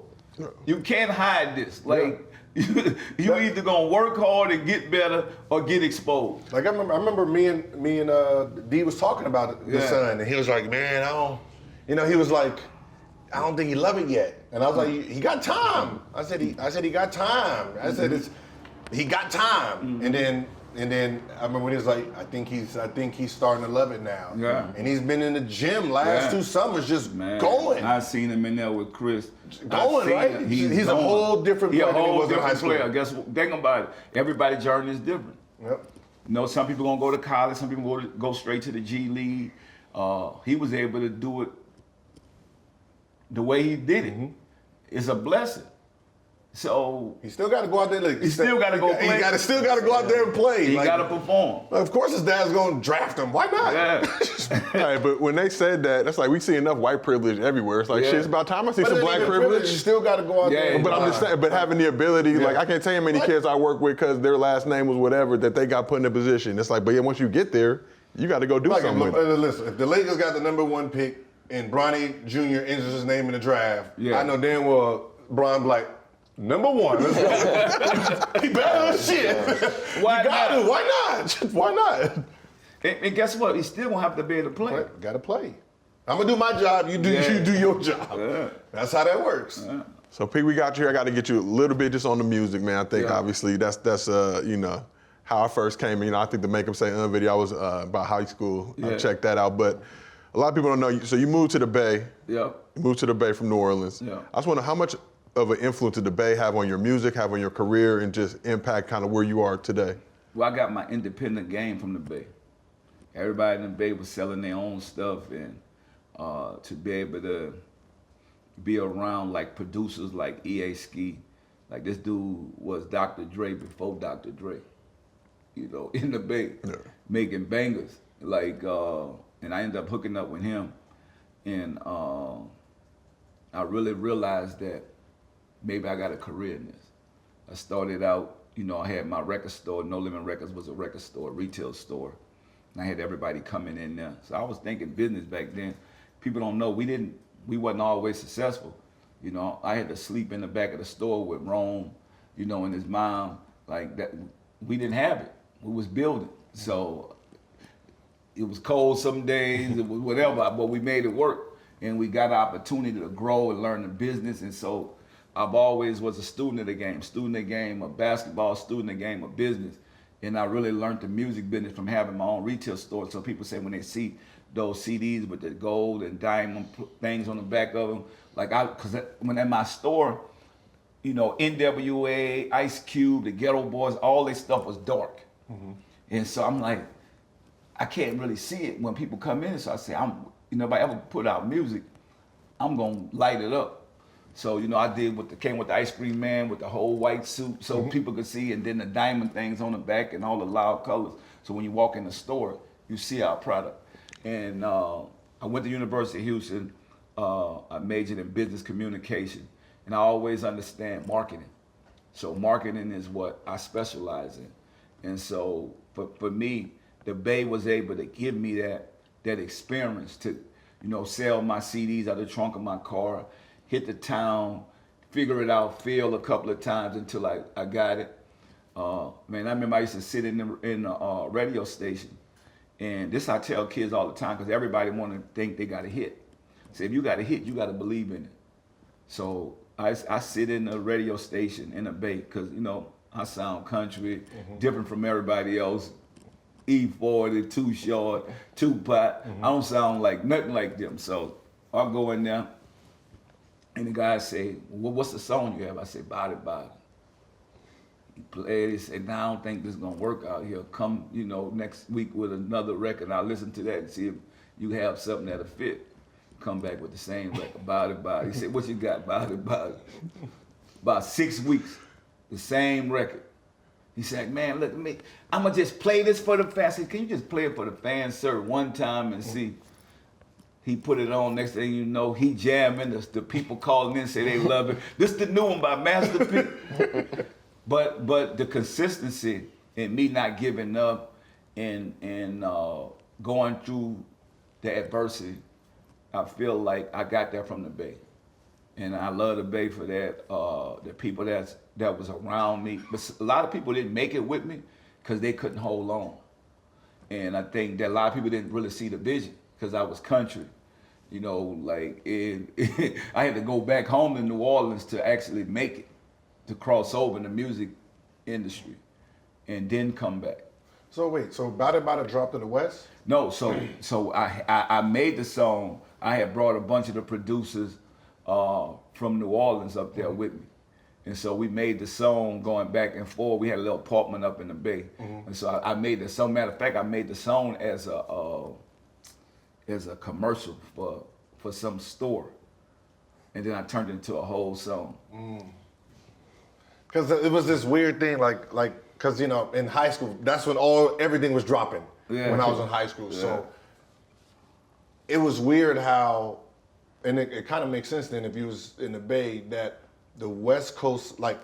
B: You can't hide this. Like you either gonna work hard and get better or get exposed.
D: Like I remember me and D was talking about the son, and he was like, man, I don't, he was like, I don't think he love it yet. And I was like, he got time. I said he got time. I said he got time. And then I remember when he was like, I think he's starting to love it now.
B: Yeah.
D: And he's been in the gym last 2 summers just going.
B: I seen him in there with Chris.
D: Going, right? He's a whole different player than he was in high school.
B: Guess what? Think about it. Everybody's journey is different.
D: Yep.
B: Some people gonna go to college. Some people go straight to the G League. He was able to do it the way he did it. It's a blessing. So
D: he still got to go out there.
B: He still got to go play.
D: He still got to go out there and play.
B: He got to perform.
D: Of course, his dad's going to draft him. Why not?
B: Yeah.
A: Right, but when they said that, that's like we see enough white privilege everywhere. It's like shit. It's about time I see some black privilege.
D: You still got to go out there.
A: But I'm just saying. But having the ability, like I can't tell you how many kids I work with because their last name was whatever that they got put in a position. It's like, but yeah, once you get there, you got to go do something with it.
D: Listen, if the Lakers got the #1 pick and Bronny Jr. enters his name in the draft, I know damn well Bron like, #1, let's go. He better than shit.
B: Why not?
D: Why not? Why not?
B: And guess what? He still gonna have to be able to play.
D: Got to play. I'm gonna do my job. You do your job.
B: Yeah.
D: That's how that works.
B: Yeah.
A: So Pete, we got you here. I got to get you a little bit just on the music, man. I think obviously that's how I first came in. I think the Make 'Em Say video, I was about high school. I checked that out, but a lot of people don't know. So you moved to the Bay.
B: Yeah.
A: You moved to the Bay from New Orleans.
B: Yeah.
A: I just wonder how much of an influence did the Bay have on your music, have on your career, and just impact kind of where you are today?
B: Well, I got my independent game from the Bay. Everybody in the Bay was selling their own stuff, and to be able to be around like producers like E.A. Ski, like this dude was Dr. Dre before Dr. Dre, in the Bay, making bangers. Like, and I ended up hooking up with him, and I really realized that maybe I got a career in this. I started out, I had my record store. No Limit Records was a record store, a retail store. And I had everybody coming in there. So I was thinking business back then. People don't know, we wasn't always successful. I had to sleep in the back of the store with Rome, and his mom, like that. We didn't have it. We was building. So it was cold some days, it was whatever, but we made it work. And we got an opportunity to grow and learn the business. And so I've always was a student of the game of basketball, student of the game of business. And I really learned the music business from having my own retail store. So people say when they see those CDs with the gold and diamond things on the back of them, because when at my store, NWA, Ice Cube, the Ghetto Boys, all this stuff was dark. And so I'm like, I can't really see it when people come in. So I say, if I ever put out music, I'm gonna light it up. So, I came with the ice cream man with the whole white suit so people could see, and then the diamond things on the back and all the loud colors. So when you walk in the store, you see our product. And I went to University of Houston. I majored in business communication, and I always understand marketing. So marketing is what I specialize in. And so for me, the Bay was able to give me that experience to, sell my CDs out of the trunk of my car, hit the town, figure it out, fail a couple of times until I got it. Man, I remember I used to sit in the radio station, and this I tell kids all the time because everybody want to think they got a hit. So if you got a hit, you got to believe in it. So I sit in the radio station in the Bay because, I sound country, different from everybody else. E40, Too Short, Tupac. I don't sound like nothing like them. So I'll go in there. And the guy say, well, what's the song you have? I say, Body Body. He played it, he said, I don't think this is gonna work out here. Come, next week with another record. I'll listen to that and see if you have something that'll fit. Come back with the same record, Body Body. He said, what you got, Body Body? About 6 weeks, the same record. He said, man, look at me. I'm gonna just play this for the fans. I said, can you just play it for the fans, sir, one time and see? He put it on. Next thing you know, he jamming. The people calling in say they love it. This the new one by Master P. But the consistency and me not giving up and going through the adversity, I feel like I got that from the Bay, and I love the Bay for that. The people that was around me, but a lot of people didn't make it with me because they couldn't hold on, and I think that a lot of people didn't really see the vision because I was country. You know, like I had to go back home to New Orleans to actually make it, to cross over in the music industry, and then come back.
D: So wait, so Bada dropped in the West?
B: No, so I made the song. I had brought a bunch of the producers from New Orleans up there with me. And so we made the song going back and forth. We had a little apartment up in the Bay. And so I made the song. Matter of fact, I made the song as a commercial for some store. And then I turned it into a whole song.
D: Because it was this weird thing, because you know, in high school, that's when everything was dropping.
B: Yeah.
D: When I was in high school,
B: Yeah.
D: so it was weird how, and it kind of makes sense then if you was in the Bay, that the West Coast, like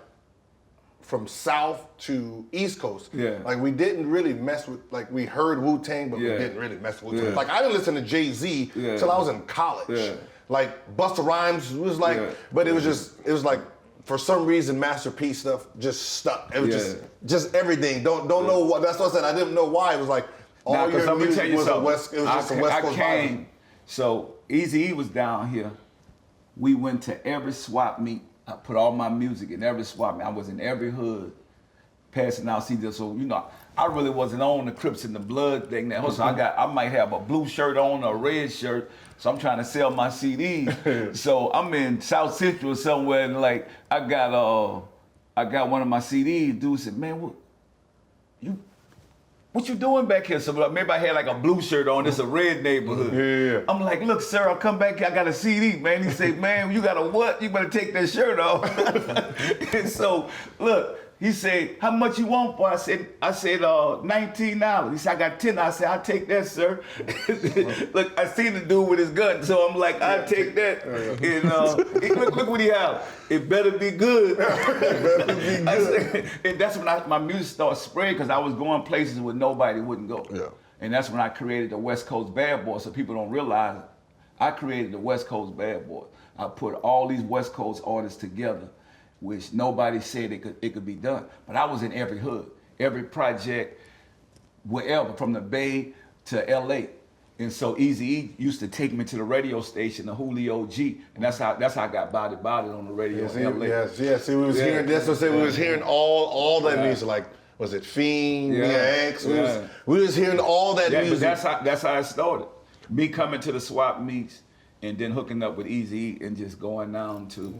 D: from South to East Coast,
B: Yeah.
D: like we didn't really mess with, like we heard Wu-Tang, but we
B: Yeah.
D: didn't really mess with Wu-Tang.
B: Yeah.
D: Like I didn't listen to Jay-Z
B: Yeah.
D: till I was in college.
B: Yeah.
D: Like Busta Rhymes was like,
B: Yeah.
D: but it was like, for some reason, Master P stuff just stuck. It was
B: Yeah.
D: just everything. Don't know what. That's what I said. I didn't know why. It was like all
B: Now, 'cause
D: your
B: let me tell
D: music
B: you
D: was
B: something.
D: a West. It was just a West Coast vibe.
B: So Eazy-E was down here. We went to every swap meet. I put all my music in every swap meet. I was in every hood, passing out CDs. So you know, I really wasn't on the Crips and the Blood thing. So I might have a blue shirt on or a red shirt. So I'm trying to sell my CDs. So I'm in South Central somewhere, and like I got one of my CDs. Dude said, "Man, what you doing back here?" So like, maybe I had like a blue shirt on. It's a red neighborhood.
D: Yeah.
B: I'm like, "Look, sir, I'll come back here. I got a CD, man." He said, "Man, you got a what? You better take that shirt off." And so look. He said, "How much you want for?" I said, $19. He said, "I got 10. I said, "I'll take that, sir." Look, I seen the dude with his gun, so I'm like, "I'll take that." And look what he have. It better be good. I said, and that's when my music started spreading because I was going places where nobody wouldn't go.
A: Yeah.
B: And that's when I created the West Coast Bad Boys, so people don't realize I created the West Coast Bad Boys. I put all these West Coast artists together, which nobody said it could be done. But I was in every hood, every project, wherever, from the Bay to LA. And so Eazy-E used to take me to the radio station, the Julio G, and that's how I got Body on the radio in LA.
D: Yes. See, we was hearing. That's what I said. We was hearing all that music. Like, was it Fiend?
B: Yeah.
D: Mia X?
B: Yeah.
D: We was hearing all that
B: Yeah,
D: music.
B: but that's how it started. Me coming to the swap meets and then hooking up with Eazy-E and just going down to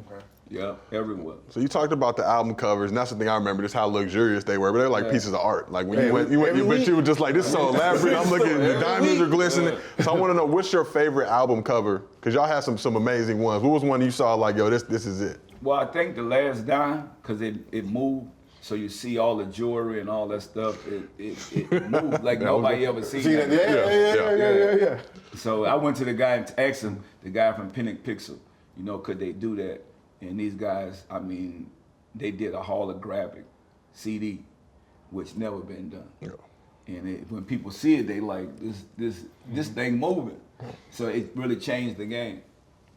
B: everywhere.
A: So you talked about the album covers, and that's the thing I remember, just how luxurious they were. But they're like pieces of art. Like when you went, you were just like, this is so elaborate. I'm looking, the diamonds are glistening. So I want to know, what's your favorite album cover? Because y'all had some amazing ones. What was one you saw like, yo, this is it?
B: Well, I think The Last Dime, because it moved. So you see all the jewelry and all that stuff. It moved like nobody ever seen
D: See
B: that.
D: that? Yeah.
B: So I went to the guy and asked him, the guy from Pinnacle Pixel, could they do that? And these guys, I mean, they did a holographic CD, which never been done.
A: Yeah.
B: And when people see it, they like, this thing moving. So it really changed the game.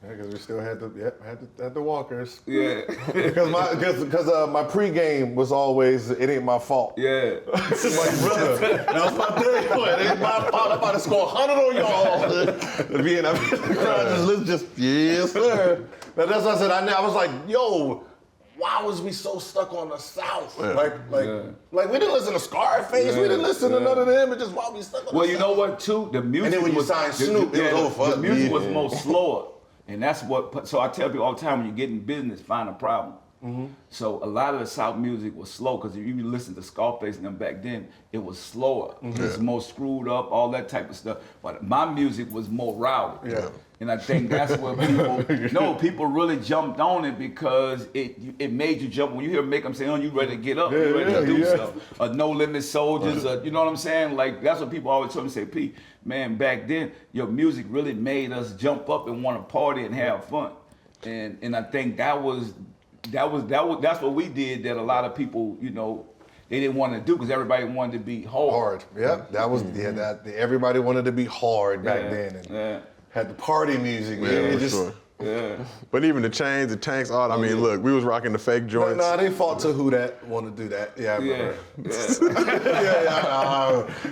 D: Yeah, because we still had the walkers.
B: Yeah.
D: Because my pregame was always, it ain't my fault.
B: Yeah.
D: Like, brother, that was my thing. It ain't my fault. I'm about to score 100 on y'all. Being I'm in the crowd, just yes, sir. Now, that's what I said. I was like, yo, why was we so stuck on the South?
A: Yeah.
D: Like we didn't listen to Scarface. We didn't listen to none of them. It just why we stuck on the South.
B: Well, you know what, too? The music
D: And then when you
B: was,
D: signed Snoop, it was over for
B: the
D: us.
B: music
D: Yeah.
B: was more slower. And that's what, so I tell people all the time, when you get in business, find a problem. So a lot of the South music was slow, because if you listen to Scarface and them back then, it was slower. It's more screwed up, all that type of stuff. But my music was more rowdy.
D: Yeah.
B: And I think that's what people really jumped on it because it made you jump. When you hear make them say, oh, you ready to get up, you ready to do something. No Limit Soldiers, you know what I'm saying? Like, that's what people always tell me, say, P, man, back then, your music really made us jump up and want to party and have fun. And I think that's what we did that a lot of people, you know, they didn't want to do because everybody wanted to be hard.
D: Yep, that was, that everybody wanted to be hard back then. And had the party music.
A: But even the chains, the tanks, all, I mean, look, we was rocking the fake joints.
D: No, they fought to who that want to do that. Yeah, I remember.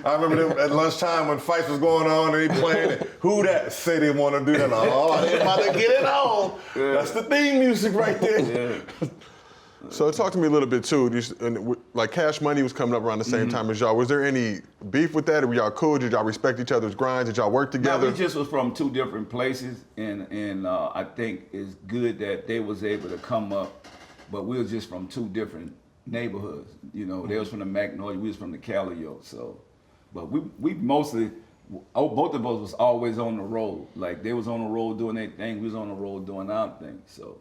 D: I remember them at lunchtime when fights was going on and he playing it. Who that say they want to do that? Oh, they about to get it on. That's the theme music right there.
A: So talk to me a little bit too. Like Cash Money was coming up around the same time as y'all. Was there any beef with that? Or were y'all cool? Did y'all respect each other's grinds? Did y'all work together?
B: No, we just was from two different places, and I think it's good that they was able to come up, but we was just from two different neighborhoods. You know, they was from the Magnolia, we was from the Callio. So, but we mostly, both of us was always on the road. Like they was on the road doing their thing, we was on the road doing our thing. So.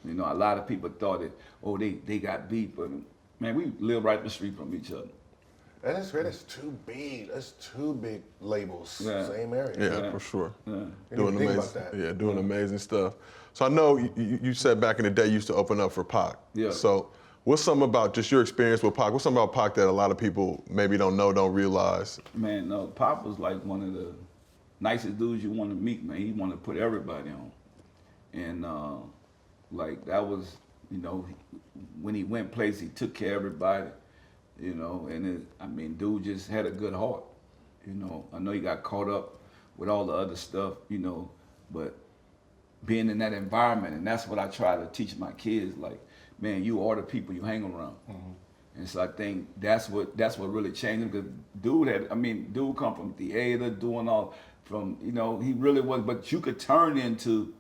B: You know, a lot of people thought that, oh, they got beef, but man, we live right up the street from each other.
D: That's two big. That's two big labels, same area.
A: Yeah, for sure.
D: Yeah.
A: Doing amazing,
D: about that.
A: Yeah, doing amazing stuff. So I know you said back in the day you used to open up for Pac.
B: Yeah.
A: So what's something about just your experience with Pac? What's something about Pac that a lot of people maybe don't know, don't realize?
B: Man, no, Pac was like one of the nicest dudes you want to meet, man. He wanted to put everybody on, and. Like that was, you know, when he went places, he took care of everybody, you know, and I mean, dude just had a good heart, you know. I know he got caught up with all the other stuff, you know, but being in that environment, and that's what I try to teach my kids, like, man, you are the people you hang around. And so I think that's what really changed him, because dude come from theater, doing all from, you know, he really was, but you could turn into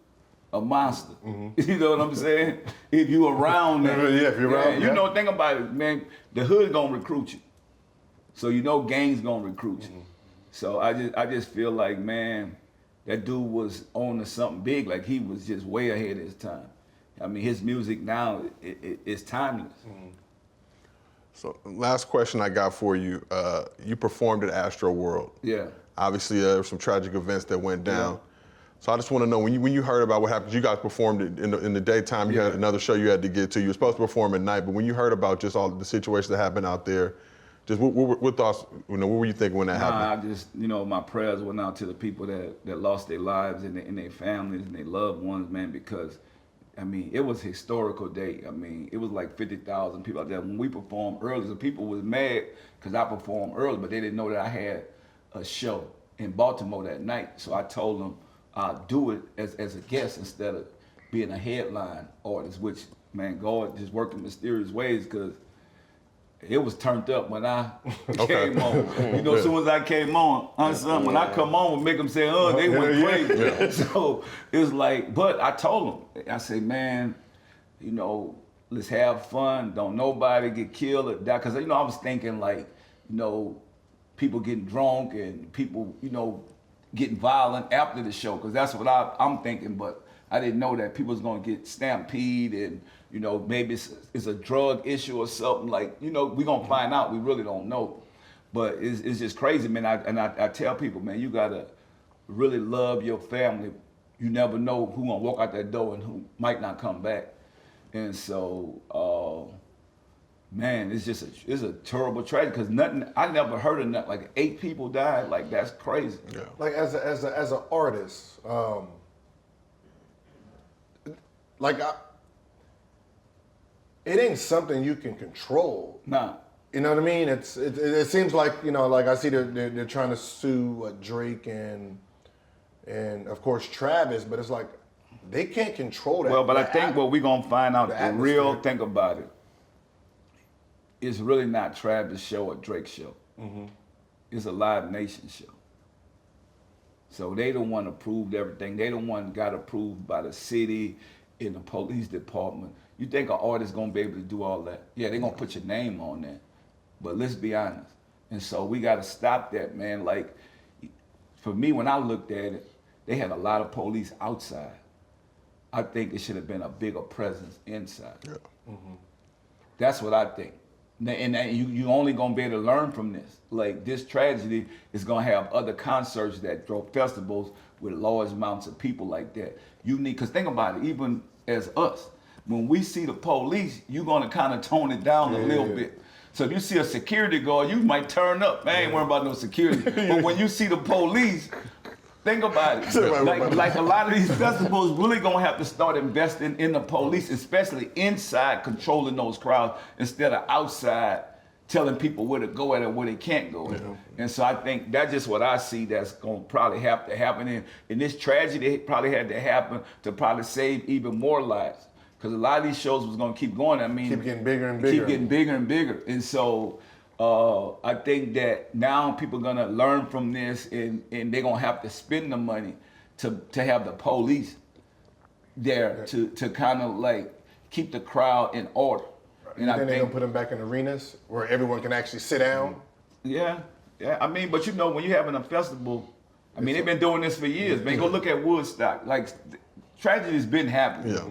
B: a monster. You know what I'm saying? If you around that.
D: If you're around.
B: You know, think about it, man. The hood gonna recruit you. So you know gangs gonna recruit you. So I just feel like, man, that dude was on to something big. Like he was just way ahead of his time. I mean, his music now, it's timeless.
A: So last question I got for you. You performed at Astroworld.
B: Yeah.
A: Obviously, there were some tragic events that went down. So I just want to know, when you heard about what happened, you guys performed it in the daytime, you had another show you had to get to. You were supposed to perform at night, but when you heard about just all the situations that happened out there, just what thoughts, you know, what were you thinking when that happened?
B: I just, you know, my prayers went out to the people that lost their lives and their families and their loved ones, man, because, I mean, it was a historical day. I mean, it was like 50,000 people out there. When we performed early, so people was mad because I performed early, but they didn't know that I had a show in Baltimore that night. So I told them, do it as a guest instead of being a headline artist, which, man, God just worked in mysterious ways, because it was turned up when I came on. You know, as soon as I came on, when I come on, we make them say, oh, they went crazy. So it was like, but I told them, I said, man, you know, let's have fun. Don't nobody get killed or die. Because, you know, I was thinking like, you know, people getting drunk and people, you know, getting violent after the show, because that's what I'm thinking, but I didn't know that people was gonna get stampede and, you know, maybe it's a drug issue or something, like, you know, we gonna find out, we really don't know. But it's just crazy, man. I tell people, man, you gotta really love your family. You never know who gonna walk out that door and who might not come back. And so, man, it's a terrible tragedy, because I never heard of nothing. Like 8 people died, like that's crazy.
A: Yeah.
D: Like as an artist, it ain't something you can control.
B: Nah.
D: You know what I mean? It seems like, you know, like I see they're trying to sue Drake and of course Travis, but it's like they can't control that.
B: Well, but I think what we're gonna find out, the real thing about it, it's really not Travis' show or Drake's show. It's a Live Nation show. So they the one approved everything. They the one got approved by the city, in the police department. You think an artist gonna be able to do all that? Yeah, they gonna put your name on that. But let's be honest. And so we gotta stop that, man. Like, for me, when I looked at it, they had a lot of police outside. I think it should have been a bigger presence inside.
A: Yeah.
B: That's what I think. And you only gonna be able to learn from this. Like this tragedy is gonna have other concerts that throw festivals with large amounts of people like that. You need, cause think about it, even as us, when we see the police, you're gonna kind of tone it down a little bit. So if you see a security guard, you might turn up. Man, I ain't worried about no security. But when you see the police, think about it. Like a lot of these festivals really gonna have to start investing in the police, especially inside controlling those crowds instead of outside telling people where to go at and where they can't go. And so I think that's just what I see that's gonna probably have to happen. And this tragedy probably had to happen to probably save even more lives. Because a lot of these shows was gonna keep going. I mean,
D: keep getting bigger and bigger.
B: Keep getting bigger and bigger. And so I think that now people are gonna learn from this, and they're gonna have to spend the money to have the police there to kind of like keep the crowd in order.
D: And then they're gonna put them back in arenas where everyone can actually sit down.
B: Yeah. I mean, but you know, when you're having a festival, I mean, they've been doing this for years. Man, go look at Woodstock. Like, tragedy's been happening.
A: Yeah.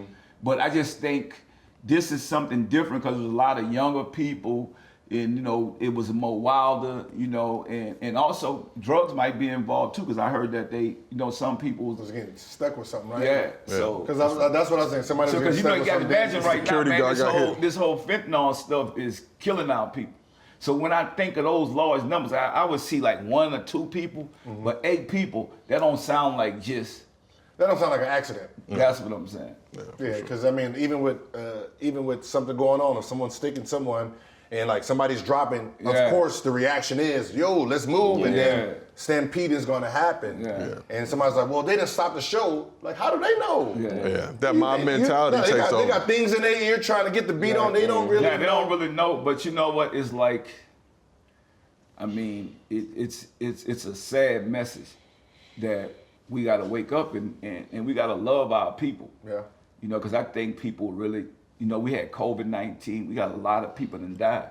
B: But I just think this is something different because there's a lot of younger people, and you know, it was more wilder, you know, and also drugs might be involved too, because I heard that they, you know, some people
D: was getting stuck with something, right?
B: Yeah. So
D: because that's what I was saying. Somebody was
B: because you know, you got to imagine right now, man, this whole fentanyl stuff is killing our people. So when I think of those large numbers, I would see like 1 or 2 people, but 8 people. That don't sound like just.
D: That don't sound like an accident.
B: That's what I'm saying.
D: Yeah, because I mean, even with something going on, if someone's sticking someone, and like somebody's dropping, of course the reaction is, yo, let's move, and then stampede is going to happen. And somebody's like, well, they didn't stop the show. Like, how do they know?
A: That mob mentality takes over.
D: They got things in their ear trying to get the beat on. They don't really know.
B: They don't really know, but you know what? It's like, I mean, it's a sad message that we got to wake up and we got to love our people.
D: Yeah.
B: You know, because I think people really, you know, we had COVID-19. We got a lot of people that died.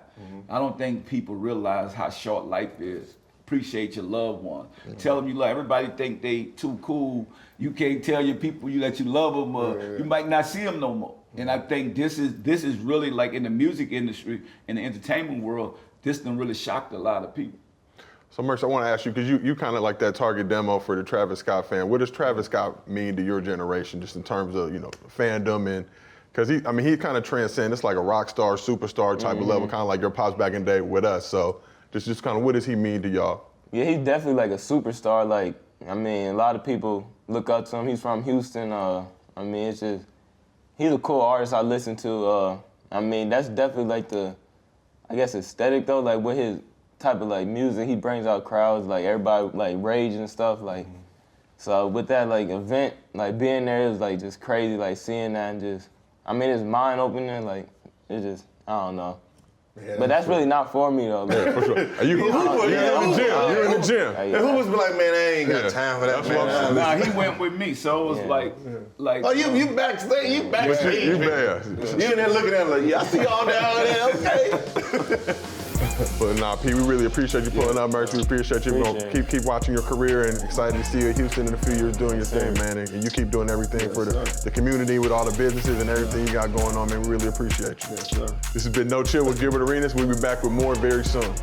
B: I don't think people realize how short life is. Appreciate your loved one. Tell them you love. Everybody think they too cool. You can't tell your people that you love them, or you might not see them no more. And I think this is really like in the music industry, in the entertainment world, this done really shocked a lot of people.
A: So, Merce, I want to ask you, because you kind of like that target demo for the Travis Scott fan. What does Travis Scott mean to your generation, just in terms of, you know, fandom? And because he kind of transcends. It's like a rock star, superstar type of level, kind of like your pops back in the day with us. So, just kind of, what does he mean to y'all?
C: Yeah, he's definitely like a superstar. Like, I mean, a lot of people look up to him. He's from Houston. I mean, it's just, he's a cool artist I listen to. I mean, that's definitely like the, I guess, aesthetic though, like with his type of like music, he brings out crowds, like everybody like rage and stuff, like so with that like event, like being there is like just crazy, like seeing that and just, I mean, it's mind opening, like it's just, I don't know. Yeah, but that's really not for me though. Like,
A: for sure. Are you in the gym? You're in the gym.
D: And who was like, man, I ain't got time for that. Man.
B: Nah, he went with me, so it was like.
D: Oh, you backstage? You backstage?
A: You there?
D: You in there looking at him like, yeah, I see y'all down there. Okay.
A: But nah, P, we really appreciate you pulling up, Mercy. We appreciate you. We're gonna keep watching your career, and excited to see you in Houston in a few years doing your thing, man. And you keep doing everything for the community with all the businesses and everything you got going on, man. We really appreciate you.
D: Yes, sir.
A: This has been No Chill with Gilbert Arenas. We'll be back with more very soon.